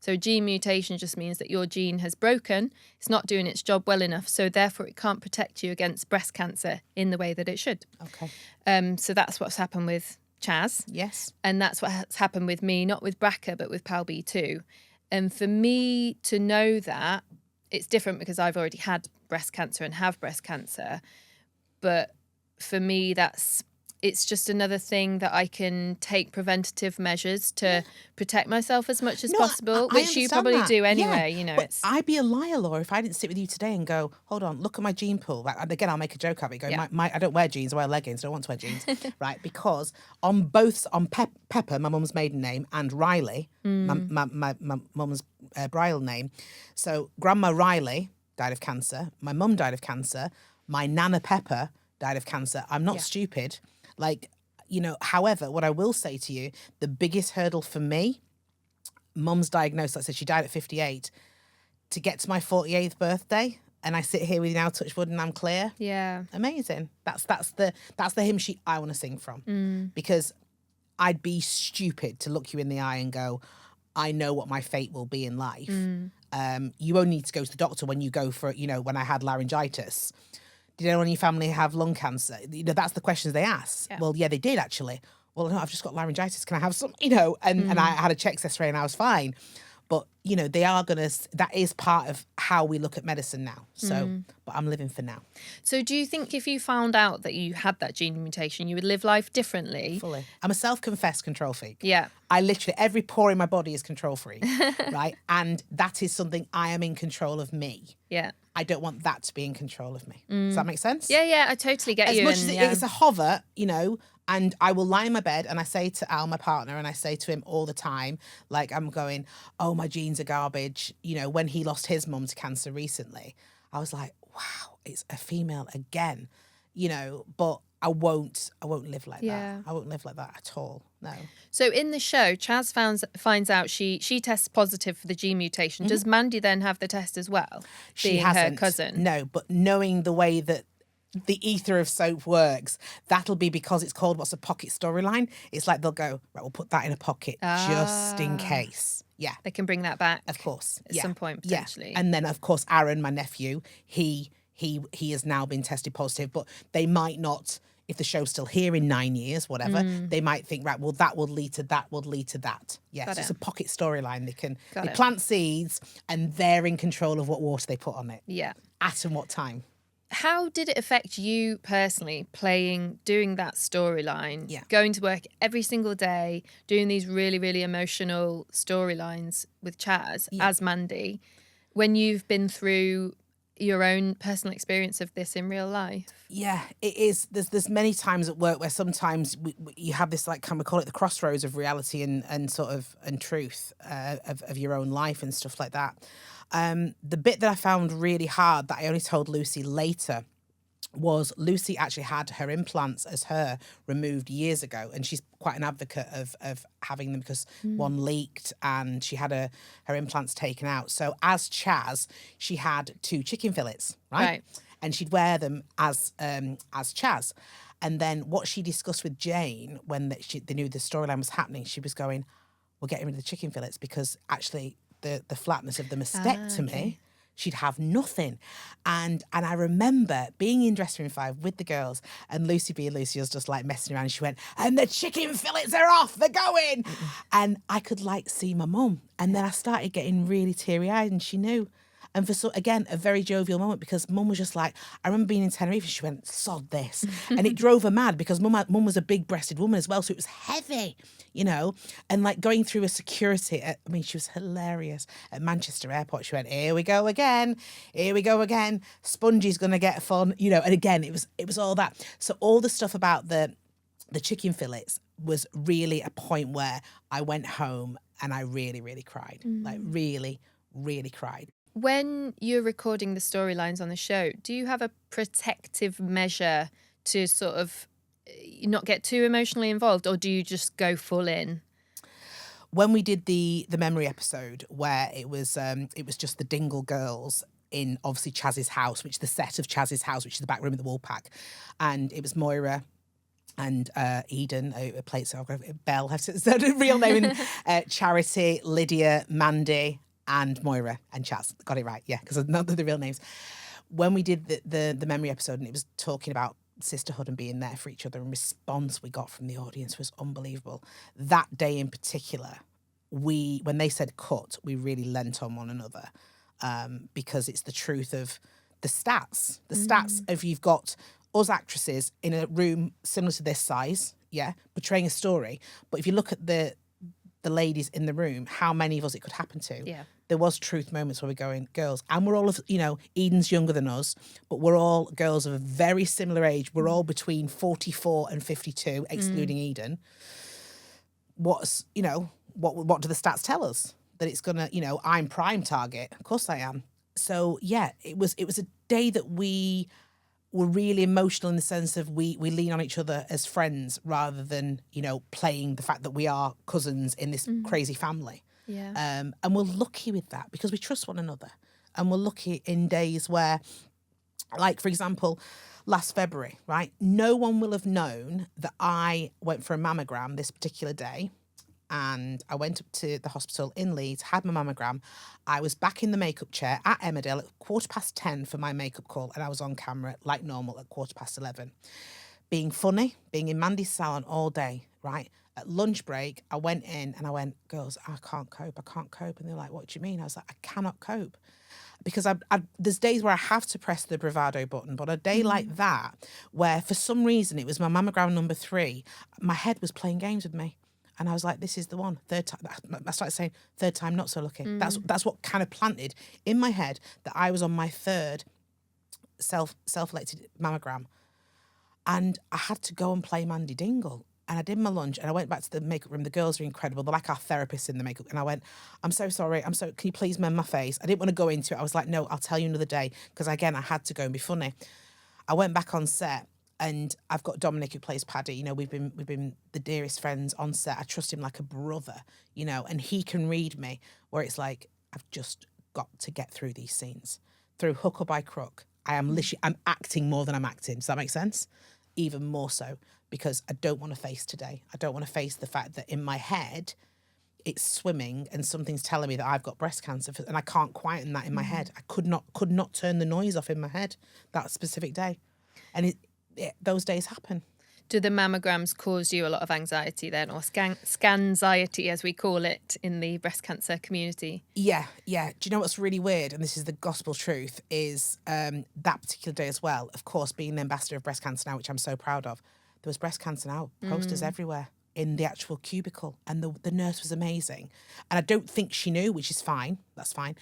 So gene mutation just means that your gene has broken. It's not doing its job well enough. So therefore, it can't protect you against breast cancer in the way that it should. Okay. So that's what's happened with Chaz. Yes. And that's what has happened with me, not with BRCA, but with PALB2. And for me to know that, it's different because I've already had breast cancer and have breast cancer. But for me, it's just another thing that I can take preventative measures to protect myself as much as possible, which you probably do anyway. Yeah. But I'd be a liar, Laura, if I didn't sit with you today and go, hold on, look at my gene pool. And again, I'll make a joke out of it. I don't wear jeans, I wear leggings. I don't want to wear jeans, right? Because on Pepper, my mum's maiden name, and Riley, my mum's bridal name. So Grandma Riley died of cancer. My mum died of cancer. My Nana Pepper died of cancer. I'm not stupid. However, what I will say to you, the biggest hurdle for me, mum's diagnosis, like I said, she died at 58, to get to my 48th birthday, and I sit here with you now, touch wood, and I'm clear. Yeah. Amazing. That's the hymn sheet I want to sing from. Because I'd be stupid to look you in the eye and go, I know what my fate will be in life. You only need to go to the doctor when you go for, when I had laryngitis. Did anyone in your family have lung cancer? That's the questions they ask. Yeah. Well, yeah, they did actually. Well, no, I've just got laryngitis. Can I have some? And I had a chest X-ray and I was fine. But, they are that is part of how we look at medicine now. So, but I'm living for now. So do you think if you found out that you had that gene mutation, you would live life differently? Fully. I'm a self-confessed control freak. Yeah. I literally, every pore in my body is control freak, right? And that is something I am in control of me. Yeah. I don't want that to be in control of me. Does that make sense? Yeah, I totally get you. As much as it's a hover, and I will lie in my bed and I say to Al, my partner, and I say to him all the time, like I'm going, oh, my genes are garbage. When he lost his mum to cancer recently, I was like, wow, it's a female again, but I won't live like that. I won't live like that at all. No. So in the show, Chaz finds out she tests positive for the gene mutation. Does Mandy then have the test as well? She hasn't. Her cousin. No, but knowing the way that the ether of soap works, that'll be because it's called what's a pocket storyline. It's like they'll go, right, we'll put that in a pocket just in case. Yeah. They can bring that back. Of course. At some point, potentially. Yeah. And then, of course, Aaron, my nephew, he has now been tested positive, but they might not, if the show's still here in 9 years, whatever, they might think, right, well, that will lead to that, will lead to that. Yes, it's a pocket storyline. They plant seeds and they're in control of what water they put on it. Yeah. At and what time. How did it affect you personally, doing that storyline, going to work every single day, doing these really, really emotional storylines with Chaz as Mandy, when you've been through your own personal experience of this in real life? Yeah, it is. There's many times at work where sometimes you have this, like, can we call it the crossroads of reality and truth of your own life and stuff like that. The bit that I found really hard that I only told Lucy later was Lucy actually had her implants as her removed years ago, and she's quite an advocate of having them because one leaked and she had her implants taken out. So as Chaz, she had 2 chicken fillets, right? And she'd wear them as Chaz. And then what she discussed with Jane when they knew the storyline was happening, she was going, we're getting rid of the chicken fillets because actually the flatness of the mastectomy, she'd have nothing. And I remember being in dressing room 5 with the girls and Lucy was just like messing around. And she went, and the chicken fillets are off, they're going. And I could like see my mum. And then I started getting really teary-eyed and she knew. And again, a very jovial moment, because Mum was just like, I remember being in Tenerife and she went, sod this. And it drove her mad, because Mum was a big-breasted woman as well, so it was heavy, you know. And like going through a security, she was hilarious. At Manchester Airport, she went, here we go again. Spongy's going to get fun, you know. And again, it was all that. So all the stuff about the chicken fillets was really a point where I went home and I really, really cried. Like really, really cried. When you're recording the storylines on the show, do you have a protective measure to sort of not get too emotionally involved, or do you just go full in? When we did the memory episode, where it was just the Dingle girls in obviously Chaz's house, which is the set of Chaz's house, which is the back room of the Woolpack, and it was Moira and Eden, who played Belle, I have to say the real name, Charity, Lydia, Mandy, and Moira and Chaz. Got it right, yeah, because none of the real names. When we did the memory episode, and it was talking about sisterhood and being there for each other, and response we got from the audience was unbelievable. That day in particular, when they said cut, we really lent on one another, because it's the truth of the stats. The stats of, you've got us actresses in a room similar to this size, yeah, portraying a story. But if you look at the ladies in the room, how many of us it could happen to. Yeah. There was truth moments where we're going, girls, and we're all of, you know, Eden's younger than us, but we're all girls of a very similar age. We're all between 44 and 52, excluding Eden. What do the stats tell us? That it's gonna, you know, I'm prime target. Of course I am. So yeah, it was a day that we were really emotional, in the sense of we lean on each other as friends, rather than, you know, playing the fact that we are cousins in this crazy family. Yeah. And we're lucky with that, because we trust one another. And we're lucky in days where, like, for example, last February, right? No one will have known that I went for a mammogram this particular day. And I went up to the hospital in Leeds, had my mammogram. I was back in the makeup chair at Emmerdale at 10:15 for my makeup call, and I was on camera like normal at 11:15. Being funny, being in Mandy's salon all day, right? At lunch break, I went in and I went, girls, I can't cope. And they're like, what do you mean? I was like, I cannot cope. Because there's days where I have to press the bravado button, but a day like that, where for some reason it was my mammogram number 3, my head was playing games with me. And I was like, this is the one. Third time. I started saying, third time, not so lucky. That's what kind of planted in my head that I was on my 3rd self-elected mammogram. And I had to go and play Mandy Dingle. And I did my lunch and I went back to the makeup room. The girls are incredible. They're like our therapists in the makeup. And I went, I'm so sorry. Can you please mend my face? I didn't want to go into it. I was like, no, I'll tell you another day. Because again, I had to go and be funny. I went back on set. And I've got Dominic, who plays Paddy. You know, we've been the dearest friends on set. I trust him like a brother, you know, and he can read me, where it's like, I've just got to get through these scenes. Through hook or by crook, I'm acting more than I'm acting. Does that make sense? Even more so, because I don't want to face today. I don't want to face the fact that in my head, it's swimming and something's telling me that I've got breast cancer, and I can't quieten that in my head. I could not turn the noise off in my head that specific day. And those days happen. Do the mammograms cause you a lot of anxiety then, or scanxiety, as we call it in the breast cancer community? Yeah. Do you know what's really weird, and this is the gospel truth, is that particular day as well, of course, being the ambassador of Breast Cancer Now, which I'm so proud of, there was Breast Cancer Now posters everywhere in the actual cubicle, and the nurse was amazing. And I don't think she knew, which is fine, that's fine.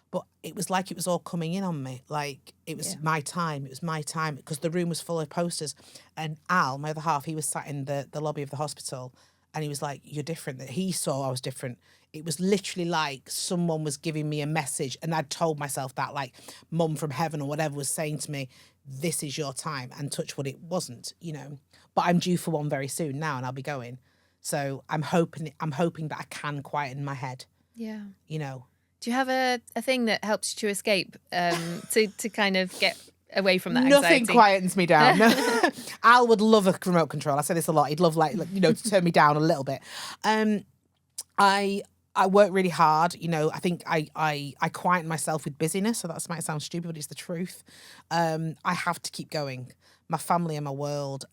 But it was like it was all coming in on me. Like, it was my time. It was my time, because the room was full of posters. And Al, my other half, he was sat in the lobby of the hospital, and he was like, you're different. That he saw I was different. It was literally like someone was giving me a message, and I'd told myself that, like, Mum from heaven or whatever was saying to me, this is your time, and touch wood, it wasn't, you know. But I'm due for one very soon now, and I'll be going. So I'm hoping that I can quieten my head. Yeah. You know. Do you have a thing that helps you to escape, to kind of get away from that anxiety? Nothing quietens me down. No. Al would love a remote control. I say this a lot. He'd love, like you know, to turn me down a little bit. I work really hard. You know, I think I quieten myself with busyness. So that might sound stupid, but it's the truth. I have to keep going. My family and my world.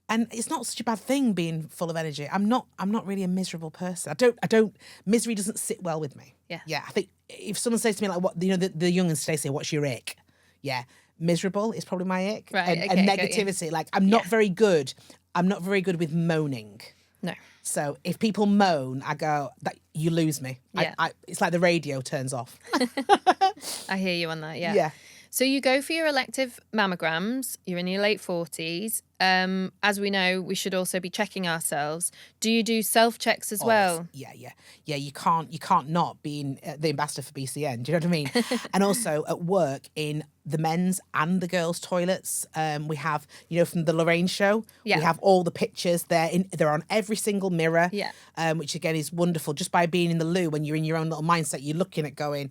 And it's not such a bad thing being full of energy. I'm not really a miserable person. Misery doesn't sit well with me. Yeah. Yeah. I think if someone says to me like, what, the young ones today say, what's your ick? Yeah. Miserable is probably my ick. Right, And, okay, and got you. negativity. Like I'm not very good. I'm not very good with moaning. No. So if people moan, I go, that you lose me. Yeah. It's like the radio turns off. I hear you on that, yeah. Yeah. So you go for your elective mammograms, you're in your late 40s. As we know, we should also be checking ourselves. Do you do self-checks as well? Yeah. You can't not be the ambassador for BCN. Do you know what I mean? And also at work in the men's and the girls' toilets, we have, from the Lorraine show, Yeah. we have all the pictures. They're on every single mirror, Yeah. Which again is wonderful. Just by being in the loo, when you're in your own little mindset, you're looking at going.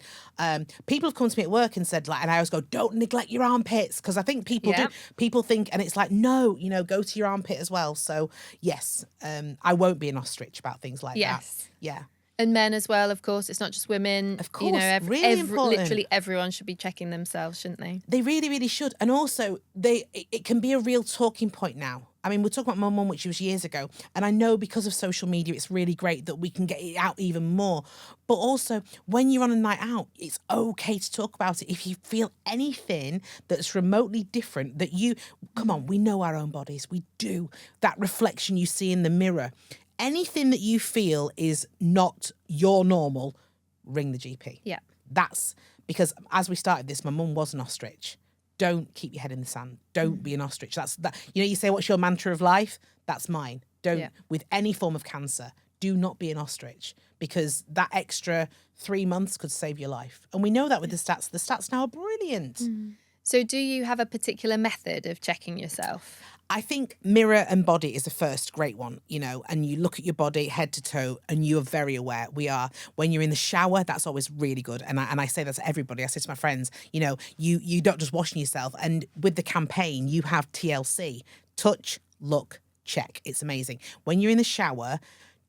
People have come to me at work and said, like, and I always go, don't neglect your armpits, because I think people do. People think, and it's like, no, go to your armpit as well. So yes, I won't be an ostrich about things like that. Yeah. And men as well, of course. It's not just women. Of course, really important. Literally everyone should be checking themselves, shouldn't they? They really, really should. And also, it can be a real talking point now. I mean, we're talking about my mum, which was years ago. And I know because of social media, it's really great that we can get it out even more. But also, when you're on a night out, it's okay to talk about it. If you feel anything that's remotely different, come on, we know our own bodies. We do. That reflection you see in the mirror. Anything that you feel is not your normal, ring the GP. Yeah. That's because as we started this, my mum was an ostrich. Don't keep your head in the sand. Don't be an ostrich. That's that. You say, what's your mantra of life? That's mine. With any form of cancer, do not be an ostrich, because that extra 3 months could save your life. And we know that with the stats. The stats now are brilliant. So do you have a particular method of checking yourself? I think mirror and body is the first great one, and you look at your body head to toe and you're very aware. When you're in the shower, that's always really good. And I say that to everybody. I say to my friends, you don't just washing yourself. And with the campaign, you have TLC, touch, look, check. It's amazing. When you're in the shower,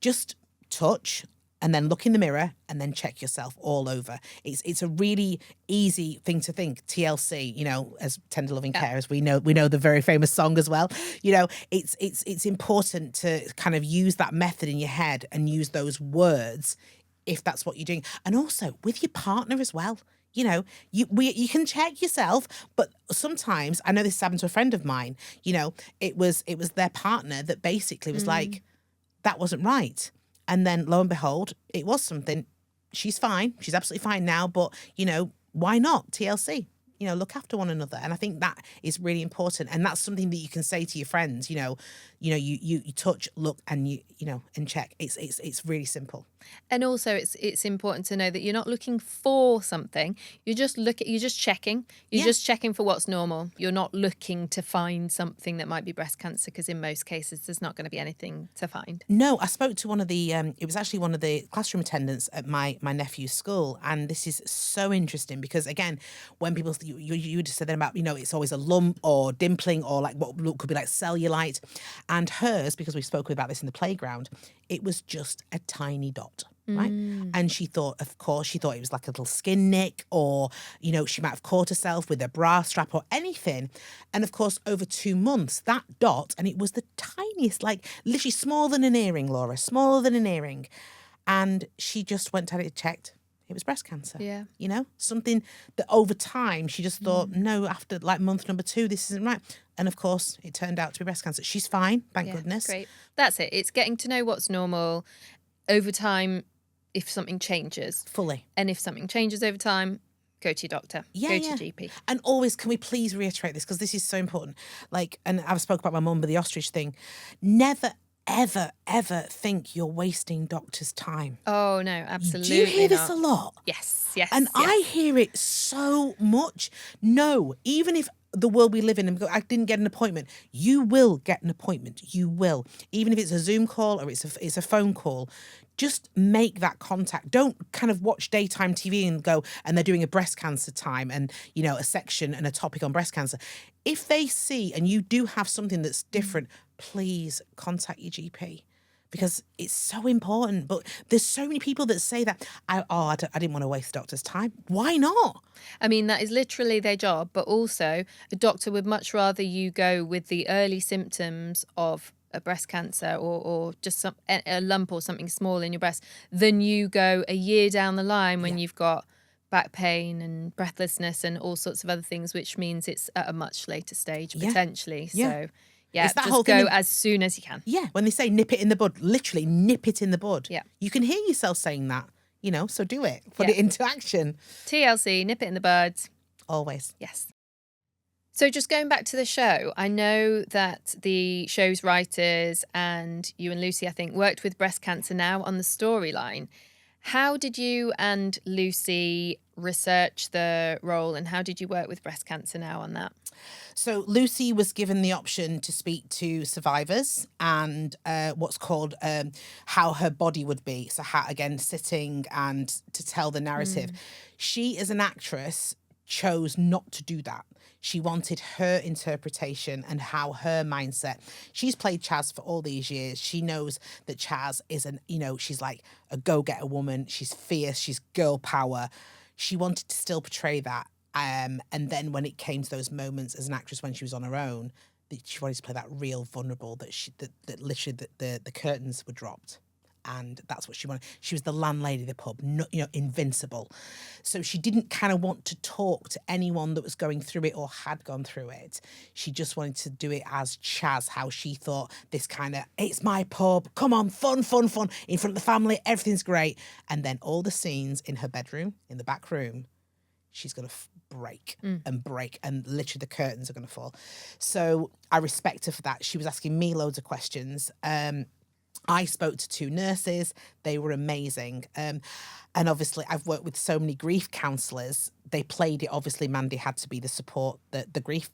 just touch, and then look in the mirror and then check yourself all over. It's a really easy thing to think. TLC, as tender loving care, as we know the very famous song as well. It's important to kind of use that method in your head and use those words if that's what you're doing. And also with your partner as well. You can check yourself, but sometimes, I know this happened to a friend of mine, it was their partner that basically was like, that wasn't right. And then lo and behold, it was something. She's fine. She's absolutely fine now. But, why not? TLC. Look after one another. And I think that is really important. And that's something that you can say to your friends, you touch, look, and and check. It's really simple. And also it's important to know that you're not looking for something. You're just checking. You're just checking for what's normal. You're not looking to find something that might be breast cancer, because in most cases there's not going to be anything to find. No, I spoke to one of the it was actually one of the classroom attendants at my nephew's school, and this is so interesting because, again, when people you just said then about it's always a lump or dimpling or like what could be like cellulite, and hers, because we spoke about this in the playground, it was just a tiny dot. Right. And she thought it was like a little skin nick, or, she might have caught herself with a bra strap or anything. And of course, over 2 months, that dot, and it was the tiniest, like literally smaller than an earring, Laura, smaller than an earring. And she just went and had it checked. It was breast cancer. Yeah. Something that over time she just thought, no, after like month number 2, this isn't right. And of course, it turned out to be breast cancer. She's fine, thank goodness. Great. That's it. It's getting to know what's normal over time. If something changes. Fully. And if something changes over time, go to your doctor. Go to your GP. And always, can we please reiterate this, because this is so important. Like, and I've spoke about my mum with the ostrich thing. Never, ever, ever think you're wasting doctors' time. Oh, no, absolutely Do you hear this not. a lot? Yes. And I hear it so much. No, even if the world we live in and I didn't get an appointment, you will get an appointment. You will. Even if it's a Zoom call or it's a phone call, just make that contact. Don't kind of watch daytime TV and go, and they're doing a breast cancer time and, a section and a topic on breast cancer. If they see and you do have something that's different, please contact your GP. because it's so important. But there's so many people that say that, I didn't want to waste the doctor's time. Why not? I mean, that is literally their job, but also a doctor would much rather you go with the early symptoms of a breast cancer or just a lump or something small in your breast than you go a year down the line when you've got back pain and breathlessness and all sorts of other things, which means it's at a much later stage potentially. So It's that just whole thing go as soon as you can. Yeah, when they say nip it in the bud, literally nip it in the bud. Yeah. You can hear yourself saying that, so do it. Put it into action. TLC, nip it in the bud. Always. Yes. So just going back to the show, I know that the show's writers and you and Lucy, I think, worked with Breast Cancer Now on the storyline. How did you and Lucy research the role and how did you work with Breast Cancer Now on that? So Lucy was given the option to speak to survivors and what's called how her body would be. So how, again, sitting and to tell the narrative. She, as an actress, chose not to do that. She wanted her interpretation and how her mindset. She's played Chaz for all these years. She knows that Chaz is she's like a go-getter woman. She's fierce. She's girl power. She wanted to still portray that. And then when it came to those moments as an actress when she was on her own, she wanted to play that real vulnerable that literally the curtains were dropped. And that's what she wanted. She was the landlady of the pub, invincible. So she didn't kind of want to talk to anyone that was going through it or had gone through it. She just wanted to do it as Chaz, how she thought this kind of, it's my pub, come on, fun, in front of the family, everything's great. And then all the scenes in her bedroom, in the back room, she's going to break and literally the curtains are going to fall. So I respect her for that. She was asking me loads of questions. I spoke to 2 nurses. They were amazing. And obviously, I've worked with so many grief counsellors. They played it. Obviously, Mandy had to be the support, the grief,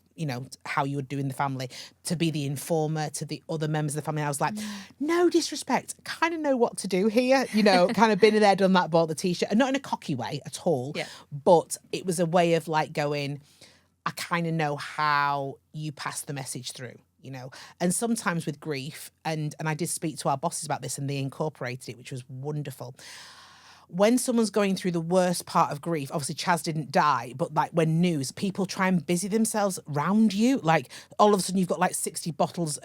how you would do in the family, to be the informer to the other members of the family. I was like, no disrespect. Kind of know what to do here. Kind of been in there, done that, bought the T-shirt. And not in a cocky way at all. Yeah. But it was a way of like going, I kind of know how you pass the message through. And sometimes with grief, and I did speak to our bosses about this and they incorporated it, which was wonderful. When someone's going through the worst part of grief, obviously Chaz didn't die, but like when news, people try and busy themselves around you. Like all of a sudden you've got like 60 bottles,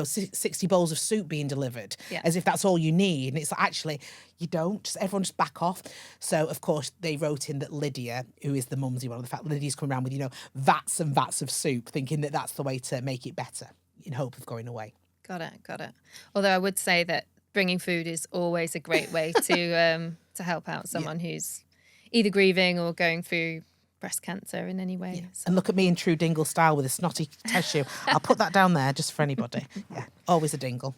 60 bowls of soup being delivered as if that's all you need. And it's like, actually, you don't, everyone just back off. So of course they wrote in that Lydia, who is the mumsy one, the fact Lydia's come around with, vats and vats of soup, thinking that that's the way to make it better in hope of going away. Got it. Although I would say that bringing food is always a great way to help out someone who's either grieving or going through breast cancer in any way. Yeah. So. And look at me in true Dingle style with a snotty tissue. I'll put that down there just for anybody. Yeah, always a Dingle.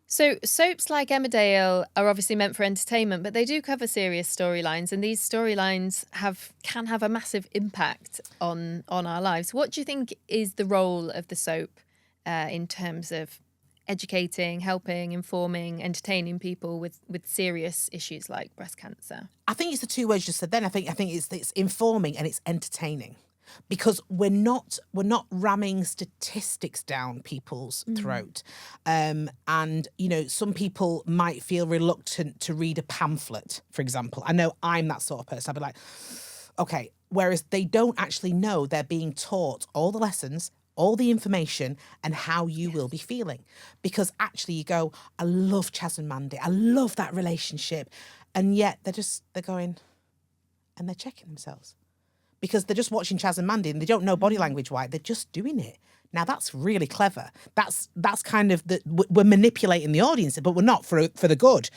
So soaps like Emmerdale are obviously meant for entertainment, but they do cover serious storylines, and these storylines can have a massive impact on our lives. What do you think is the role of the soap in terms of educating, helping, informing, entertaining people with serious issues like breast cancer? I think it's the 2 words you just said then. I think it's informing and it's entertaining. Because we're not ramming statistics down people's throat. And, some people might feel reluctant to read a pamphlet, for example. I know I'm that sort of person. I'd be like, okay. Whereas they don't actually know they're being taught all the lessons, all the information and how you will be feeling. Because actually you go, I love Chaz and Mandy. I love that relationship. And yet they're going and they're checking themselves. Because they're just watching Chaz and Mandy and they don't know body language why. They're just doing it. Now, that's really clever. That's kind of, we're manipulating the audience, but we're not for the good.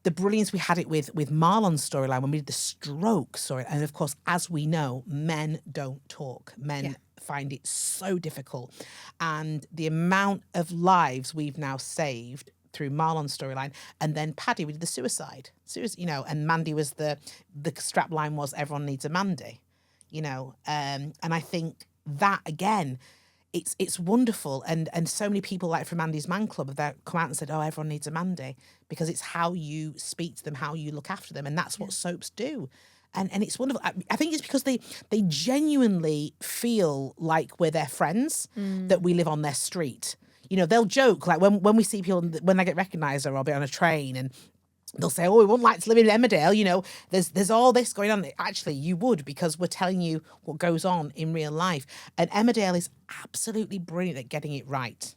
The brilliance we had it with Marlon's storyline when we did the stroke story. And of course, as we know, men don't talk. Men find it so difficult. And the amount of lives we've now saved through Marlon's storyline, and then Paddy, we did the suicide, and Mandy was the strap line was everyone needs a Mandy. And I think that again, it's wonderful, and so many people like from Mandy's Man Club have come out and said, "Oh, everyone needs a Mandy," because it's how you speak to them, how you look after them, and that's what soaps do, and it's wonderful. I think it's because they genuinely feel like we're their friends, that we live on their street. you know, they'll joke like when we see people when they get recognised or I'll be on a train and they'll say, oh, we wouldn't like to live in Emmerdale, you know, there's all this going on. Actually, you would, because we're telling you what goes on in real life. And Emmerdale is absolutely brilliant at getting it right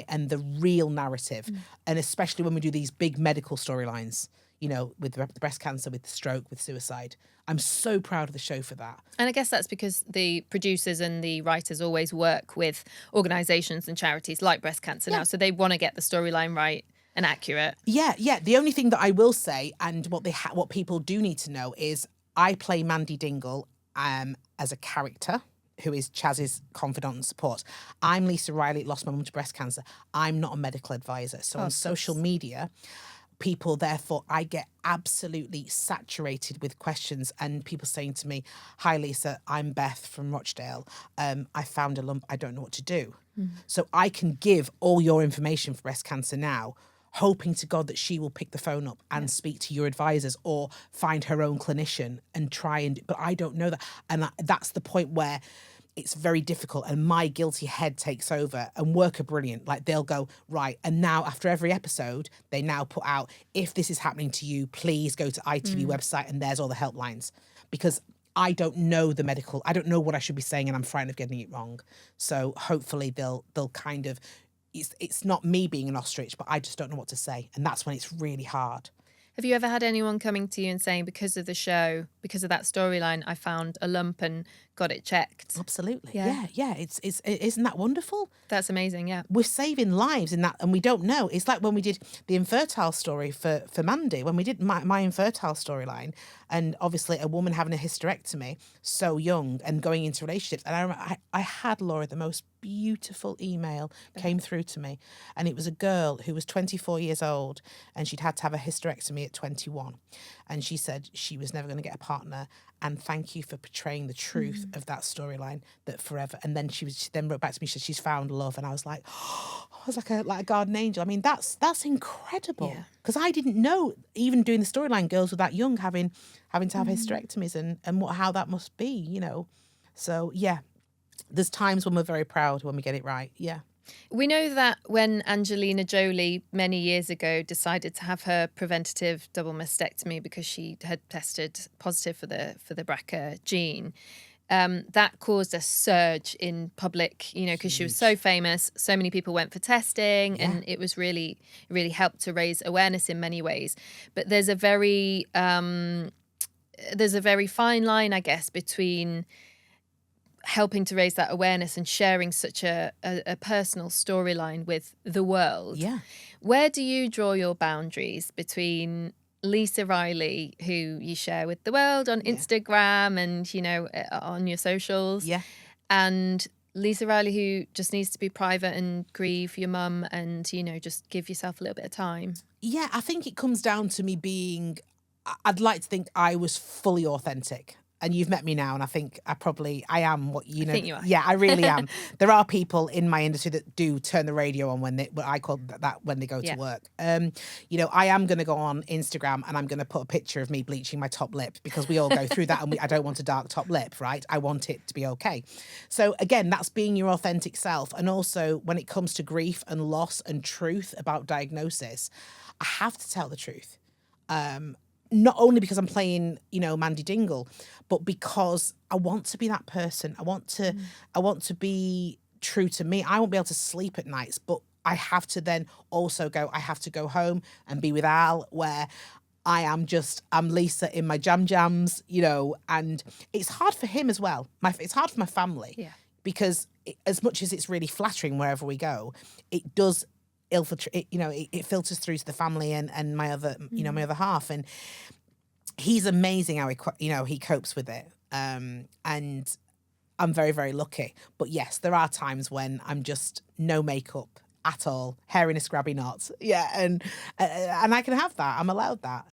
and the real narrative. And especially when we do these big medical storylines, you know, with the breast cancer, with the stroke, with suicide. I'm so proud of the show for that. And I guess that's because the producers and the writers always work with organisations and charities like Breast Cancer Now. So they want to get the storyline right and accurate. Yeah. The only thing that I will say, and what people do need to know, is I play Mandy Dingle as a character who is Chaz's confidant and support. I'm Lisa Riley, lost my mum to breast cancer. I'm not a medical advisor. So on social media, people, therefore, I get absolutely saturated with questions and people saying to me, hi, Lisa, I'm Beth from Rochdale. I found a lump. I don't know what to do. So I can give all your information for Breast Cancer Now, hoping to God that she will pick the phone up and speak to your advisors or find her own clinician and try and... But I don't know that. And that's the point where it's very difficult and my guilty head takes over, and work are brilliant. Like they'll go, right, and now after every episode, they now put out, if this is happening to you, please go to ITV website and there's all the helplines. Because I don't know the medical, I don't know what I should be saying and I'm frightened of getting it wrong. So hopefully they'll kind of... It's not me being an ostrich, but I just don't know what to say. And that's when it's really hard. Have you ever had anyone coming to you and saying, because of the show, because of that storyline, I found a lump and got it checked? Absolutely. Yeah. Isn't that wonderful? That's amazing, yeah. We're saving lives in that, and we don't know. It's like when we did the infertile story for Mandy, when we did my infertile storyline, and obviously a woman having a hysterectomy so young and going into relationships. And I remember I had, Laura, the most beautiful email came through to me, and it was a girl who was 24 years old and she'd had to have a hysterectomy at 21, and she said she was never going to get a partner, and thank you for portraying the truth of that storyline, that forever. And then she then wrote back to me, she said she's found love, and I was like, oh, I was like a guardian angel. I mean, that's incredible, because I didn't know, even doing the storyline, girls were that young having to have hysterectomies and how that must be, you know. So yeah, there's times when we're very proud when we get it right. Yeah. We know that when Angelina Jolie many years ago decided to have her preventative double mastectomy because she had tested positive for the BRCA gene, that caused a surge in public, you know, because she was so famous. So many people went for testing, and it was really helped to raise awareness in many ways. But there's a very fine line, I guess, between helping to raise that awareness and sharing such a personal storyline with the world. Yeah. Where do you draw your boundaries between Lisa Riley, who you share with the world on Instagram and, you know, on your socials, and Lisa Riley, who just needs to be private and grieve your mum and, you know, just give yourself a little bit of time? Yeah, I think it comes down to me being... I'd like to think I was fully authentic. And you've met me now, and I think I am what you know. I think you are. Yeah, I really am. There are people in my industry that do turn the radio on what I call that when they go to work. You know, I am going to go on Instagram and I'm going to put a picture of me bleaching my top lip, because we all go through that, and I don't want a dark top lip, right? I want it to be okay. So again, that's being your authentic self. And also when it comes to grief and loss and truth about diagnosis, I have to tell the truth. Not only because I'm playing, you know, Mandy Dingle, but because I want to be that person. I want to be true to me. I won't be able to sleep at nights, but I have to then also I have to go home and be with Al, where I'm Lisa in my jams, you know, and it's hard for him as well. It's hard for my family, because as much as it's really flattering wherever we go, it does it filters through to the family and my other, you know, my other half, and he's amazing how he copes with it. And I'm very, very lucky. But yes, there are times when I'm just no makeup at all, hair in a scrubby knot. Yeah, and I can have that. I'm allowed that.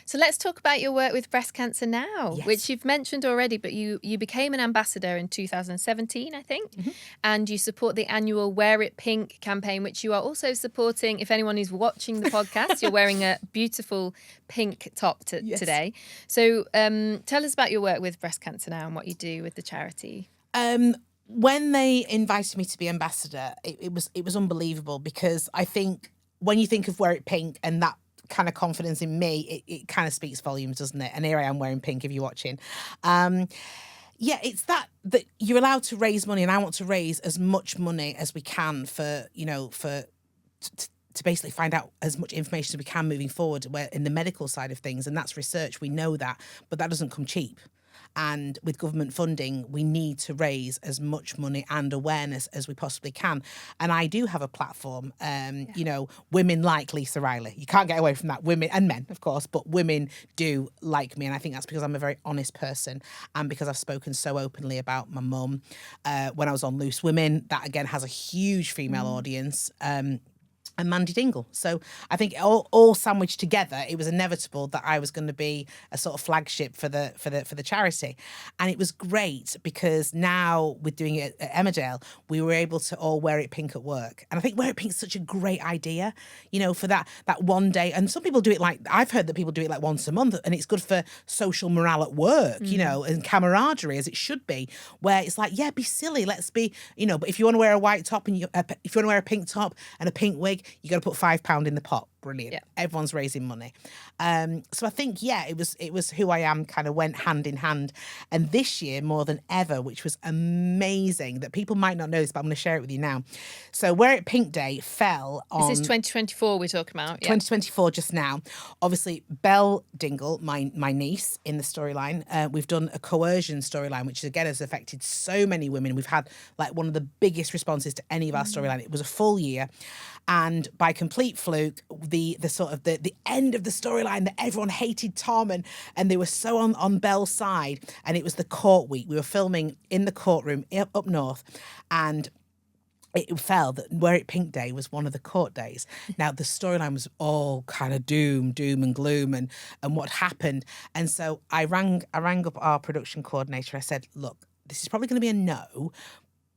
So let's talk about your work with Breast Cancer Now, Yes. which you've mentioned already, but you became an ambassador in 2017, I think, and you support the annual Wear It Pink campaign, which you are also supporting. If anyone is watching the podcast, you're wearing a beautiful pink top today. So tell us about your work with Breast Cancer Now and what you do with the charity. When they invited me to be ambassador, it was unbelievable, because I think when you think of Wear It Pink and that kind of confidence in me, it kind of speaks volumes, doesn't it? And here I am wearing pink if you're watching. Yeah, it's that you're allowed to raise money, and I want to raise as much money as we can for, to basically find out as much information as we can moving forward where in the medical side of things, and that's research, we know that, but that doesn't come cheap. And with government funding, we need to raise as much money and awareness as we possibly can. And I do have a platform, women like Lisa Riley. You can't get away from that. Women and men, of course, but women do like me. And I think that's because I'm a very honest person, and because I've spoken so openly about my mum when I was on Loose Women. That, again, has a huge female audience. And Mandy Dingle. So I think all sandwiched together, it was inevitable that I was going to be a sort of flagship for the charity. And it was great because now with doing it at Emmerdale, we were able to all wear it pink at work. And I think wear it pink is such a great idea, for that one day. And some people do it I've heard that people do it like once a month, and it's good for social morale at work, and camaraderie, as it should be, where it's like, yeah, be silly, let's be, but if you want to wear a white top and if you want to wear a pink top and a pink wig, you got to put £5 in the pot. Brilliant. Yeah. Everyone's raising money. So I think, it was who I am kind of went hand in hand. And this year, more than ever, which was amazing, that people might not know this, but I'm going to share it with you now. So Wear It Pink Day fell on... This is 2024 we're talking about. 2024 just now. Obviously, Belle Dingle, my niece in the storyline, we've done a coercion storyline, which again has affected so many women. We've had like one of the biggest responses to any of our storyline. It was a full year. And by complete fluke, the sort of the end of the storyline, that everyone hated Tom and they were so on Belle's side, and it was the court week. We were filming in the courtroom up north, and it fell that Wear It Pink Day was one of the court days. Now, the storyline was all kind of doom and gloom and what happened. And so I rang up our production coordinator. I said, look, this is probably going to be a no,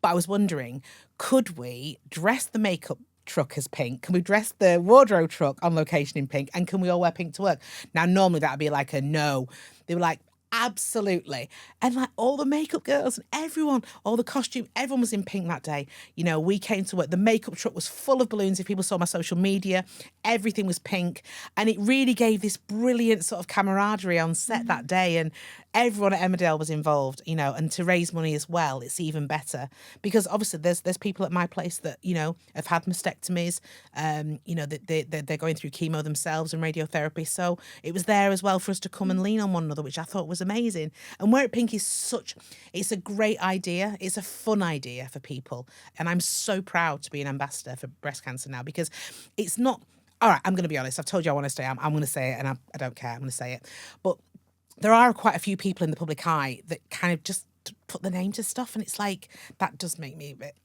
but I was wondering, could we dress the makeup truck as pink? Can we dress the wardrobe truck on location in pink? And can we all wear pink to work? Now, normally that would be like a no. They were like, absolutely. And like all the makeup girls and everyone, all the costume, everyone was in pink that day. We came to work. The makeup truck was full of balloons. If people saw my social media, everything was pink. And it really gave this brilliant sort of camaraderie on set that day. And everyone at Emmerdale was involved, and to raise money as well, it's even better. Because obviously there's people at my place that, have had mastectomies, they're going through chemo themselves and radiotherapy. So it was there as well for us to come and lean on one another, which I thought was amazing. And Wear It Pink is it's a great idea. It's a fun idea for people. And I'm so proud to be an ambassador for breast cancer now, because it's not, all right, I'm going to be honest. I've told you I want to stay. I'm going to say it, and I don't care. I'm going to say it. But there are quite a few people in the public eye that kind of just put the name to stuff, and it's like, that does make me a bit,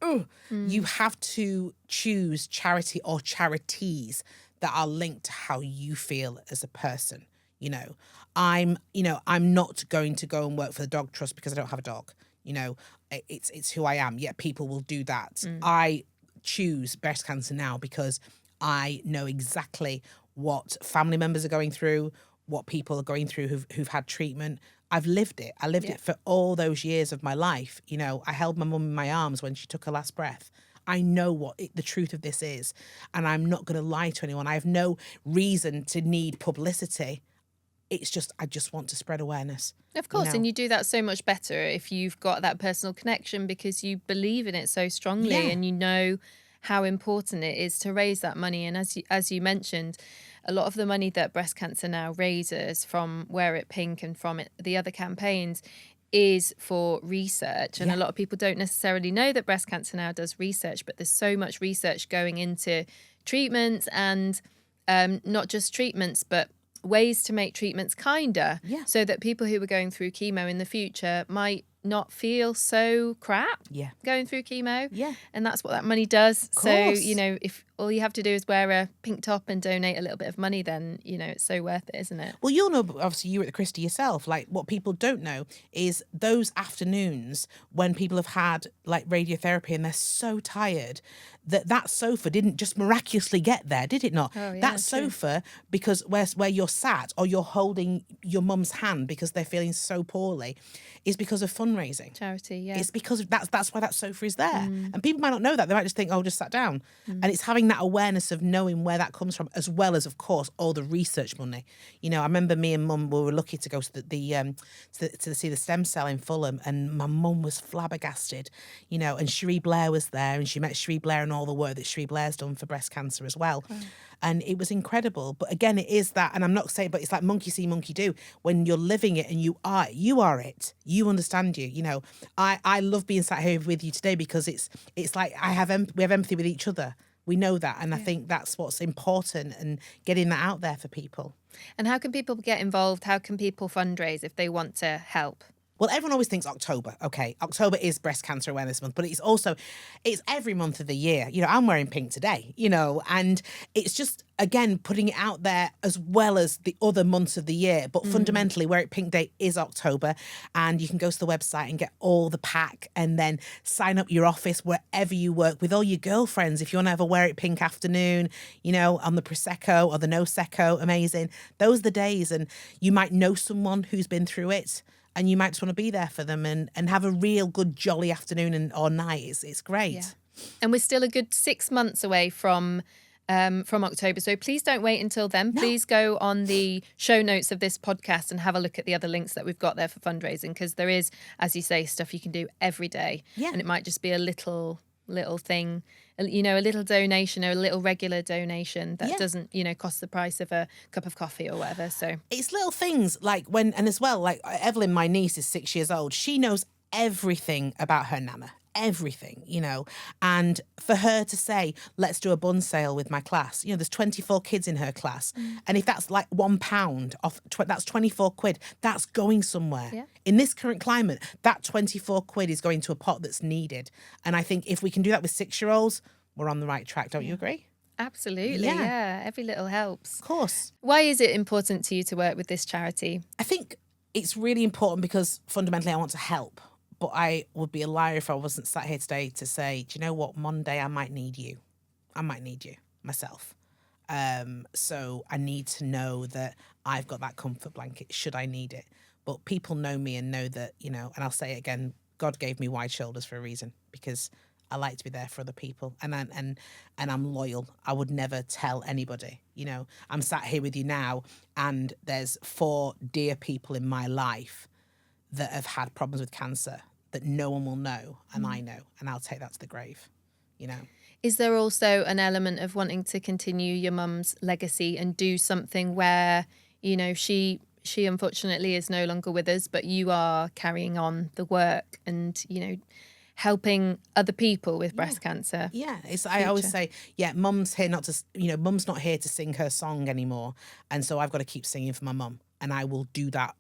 You have to choose charity or charities that are linked to how you feel as a person. I'm not going to go and work for the Dog Trust because I don't have a dog. It's who I am. Yet people will do that. I choose breast cancer now because I know exactly what family members are going through, what people are going through who've had treatment. I've lived it. I lived it for all those years of my life. I held my mum in my arms when she took her last breath. I know what the truth of this is, and I'm not going to lie to anyone. I have no reason to need publicity. It's just, I just want to spread awareness. Of course, and you do that so much better if you've got that personal connection, because you believe in it so strongly and you know how important it is to raise that money. And as you mentioned, a lot of the money that breast cancer now raises from Wear It Pink and from the other campaigns is for research. And a lot of people don't necessarily know that breast cancer now does research, but there's so much research going into treatments, and not just treatments, but ways to make treatments kinder, so that people who are going through chemo in the future might not feel so crap going through chemo. And that's what that money does. So, if all you have to do is wear a pink top and donate a little bit of money, then, it's so worth it, isn't it? Well, you'll know, obviously you were at the Christie yourself, like what people don't know is those afternoons when people have had like radiotherapy and they're so tired that sofa didn't just miraculously get there, did it not? Oh, yeah, that sofa, because where you're sat or you're holding your mum's hand because they're feeling so poorly, is because of fundraising. fundraising. Charity, yeah. It's because that's why that sofa is there. And people might not know that. They might just think, oh, just sat down. And it's having that awareness of knowing where that comes from, as well as, of course, all the research money. You know, I remember me and Mum were lucky to go to to see the stem cell in Fulham, and my mum was flabbergasted, you know, and Cherie Blair was there, and she met Cherie Blair and all the work that Cherie Blair's done for breast cancer as well. And it was incredible. But again, it is that, and I'm not saying, but it's like monkey see, monkey do. When you're living it and you are it, you understand you know. I love being sat here with you today because it's like we have empathy with each other. We know that. And I think that's what's important, and getting that out there for people. And how can people get involved? How can people fundraise if they want to help? Well, everyone always thinks October. Okay, October is Breast Cancer Awareness Month, but it's every month of the year. You know, I'm wearing pink today, you know, and it's just, again, putting it out there as well as the other months of the year. But fundamentally, Wear It Pink Day is October, and you can go to the website and get all the pack, and then sign up your office wherever you work with all your girlfriends. If you want to have a Wear It Pink afternoon, you know, on the Prosecco or the No Secco, amazing. Those are the days, and you might know someone who's been through it, and you might just want to be there for them and have a real good jolly afternoon or night. It's great. Yeah. And we're still a good 6 months away from October. So please don't wait until then. No. Please go on the show notes of this podcast and have a look at the other links that we've got there for fundraising, because there is, as you say, stuff you can do every day. Yeah. And it might just be a little thing, you know, a little donation or a little regular donation that doesn't, you know, cost the price of a cup of coffee or whatever. So it's little things like and as well, like Evelyn, my niece, is 6 years old. She knows everything about her nana. Everything, you know, and for her to say, let's do a bun sale with my class, you know, there's 24 kids in her class, and if that's like £1 off, that's 24 quid, that's going somewhere. In this current climate, that 24 quid is going to a pot that's needed. And I think if we can do that with 6-year-olds, we're on the right track. Don't you agree? Absolutely. Yeah. Every little helps. Of course. Why is it important to you to work with this charity? I think it's really important because fundamentally I want to help. But I would be a liar if I wasn't sat here today to say, do you know what, Monday I might need you. I might need you myself. So I need to know that I've got that comfort blanket should I need it. But people know me and know that, you know, and I'll say it again, God gave me wide shoulders for a reason, because I like to be there for other people, and I'm loyal. I would never tell anybody, you know. I'm sat here with you now, and there's 4 dear people in my life that have had problems with cancer that no one will know, and I know, and I'll take that to the grave, you know. Is there also an element of wanting to continue your mum's legacy and do something where, you know, she unfortunately is no longer with us, but you are carrying on the work and, you know, helping other people with breast cancer? Yeah, I always say, mum's here mum's not here to sing her song anymore, and so I've got to keep singing for my mum, and I will do that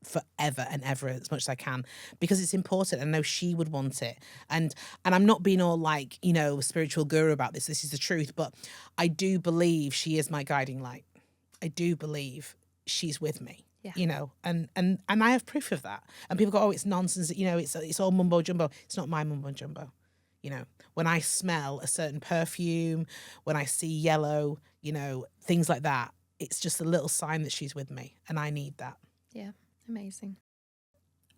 forever and ever as much as I can, because it's important. I know she would want it, and I'm not being all like, you know, spiritual guru about this is the truth, but I do believe she is my guiding light. I do believe she's with me, you know, and I have proof of that. And people go, oh, it's nonsense, you know, it's all mumbo jumbo. It's not my mumbo jumbo. You know, when I smell a certain perfume, when I see yellow, you know, things like that, it's just a little sign that she's with me, and I need that. Yeah. Amazing.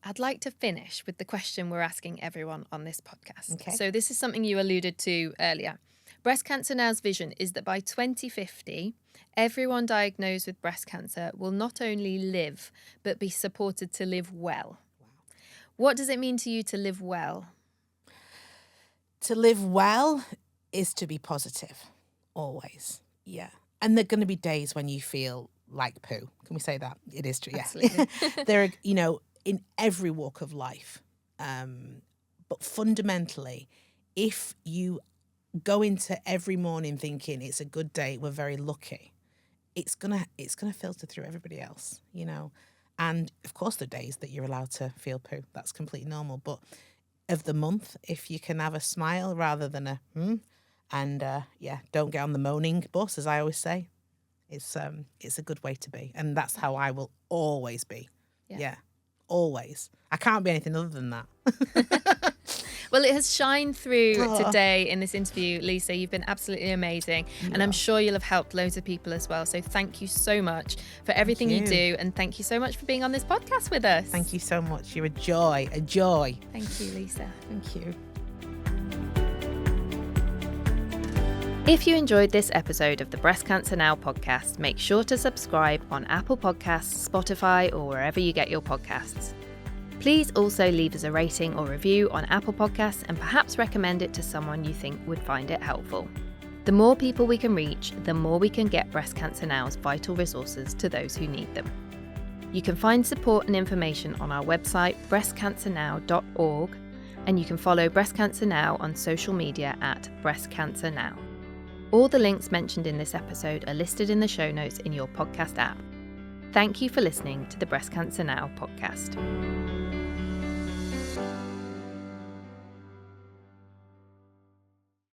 I'd like to finish with the question we're asking everyone on this podcast. Okay. So this is something you alluded to earlier. Breast Cancer Now's vision is that by 2050, everyone diagnosed with breast cancer will not only live, but be supported to live well. Wow. What does it mean to you to live well? To live well is to be positive, always. Yeah. And there are going to be days when you feel like poo. Can we say that? It is true. Absolutely. Yeah. There are, you know, in every walk of life. But fundamentally, if you go into every morning thinking it's a good day, we're very lucky, it's gonna filter through everybody else, you know. And of course, the days that you're allowed to feel poo, that's completely normal. But of the month, if you can have a smile rather than a and don't get on the moaning bus, as I always say. It's a good way to be, and that's how I will always be. Yeah, always. I can't be anything other than that. Well, it has shined through Oh. today in this interview, Lisa. You've been absolutely amazing. And I'm sure you'll have helped loads of people as well. So thank you so much for everything you do. And thank you so much for being on this podcast with us. Thank you so much. You're a joy, a joy. Thank you, Lisa. Thank you. If you enjoyed this episode of the Breast Cancer Now podcast, make sure to subscribe on Apple Podcasts, Spotify, or wherever you get your podcasts. Please also leave us a rating or review on Apple Podcasts and perhaps recommend it to someone you think would find it helpful. The more people we can reach, the more we can get Breast Cancer Now's vital resources to those who need them. You can find support and information on our website, breastcancernow.org, and you can follow Breast Cancer Now on social media at Breast Cancer Now. All the links mentioned in this episode are listed in the show notes in your podcast app. Thank you for listening to the Breast Cancer Now podcast.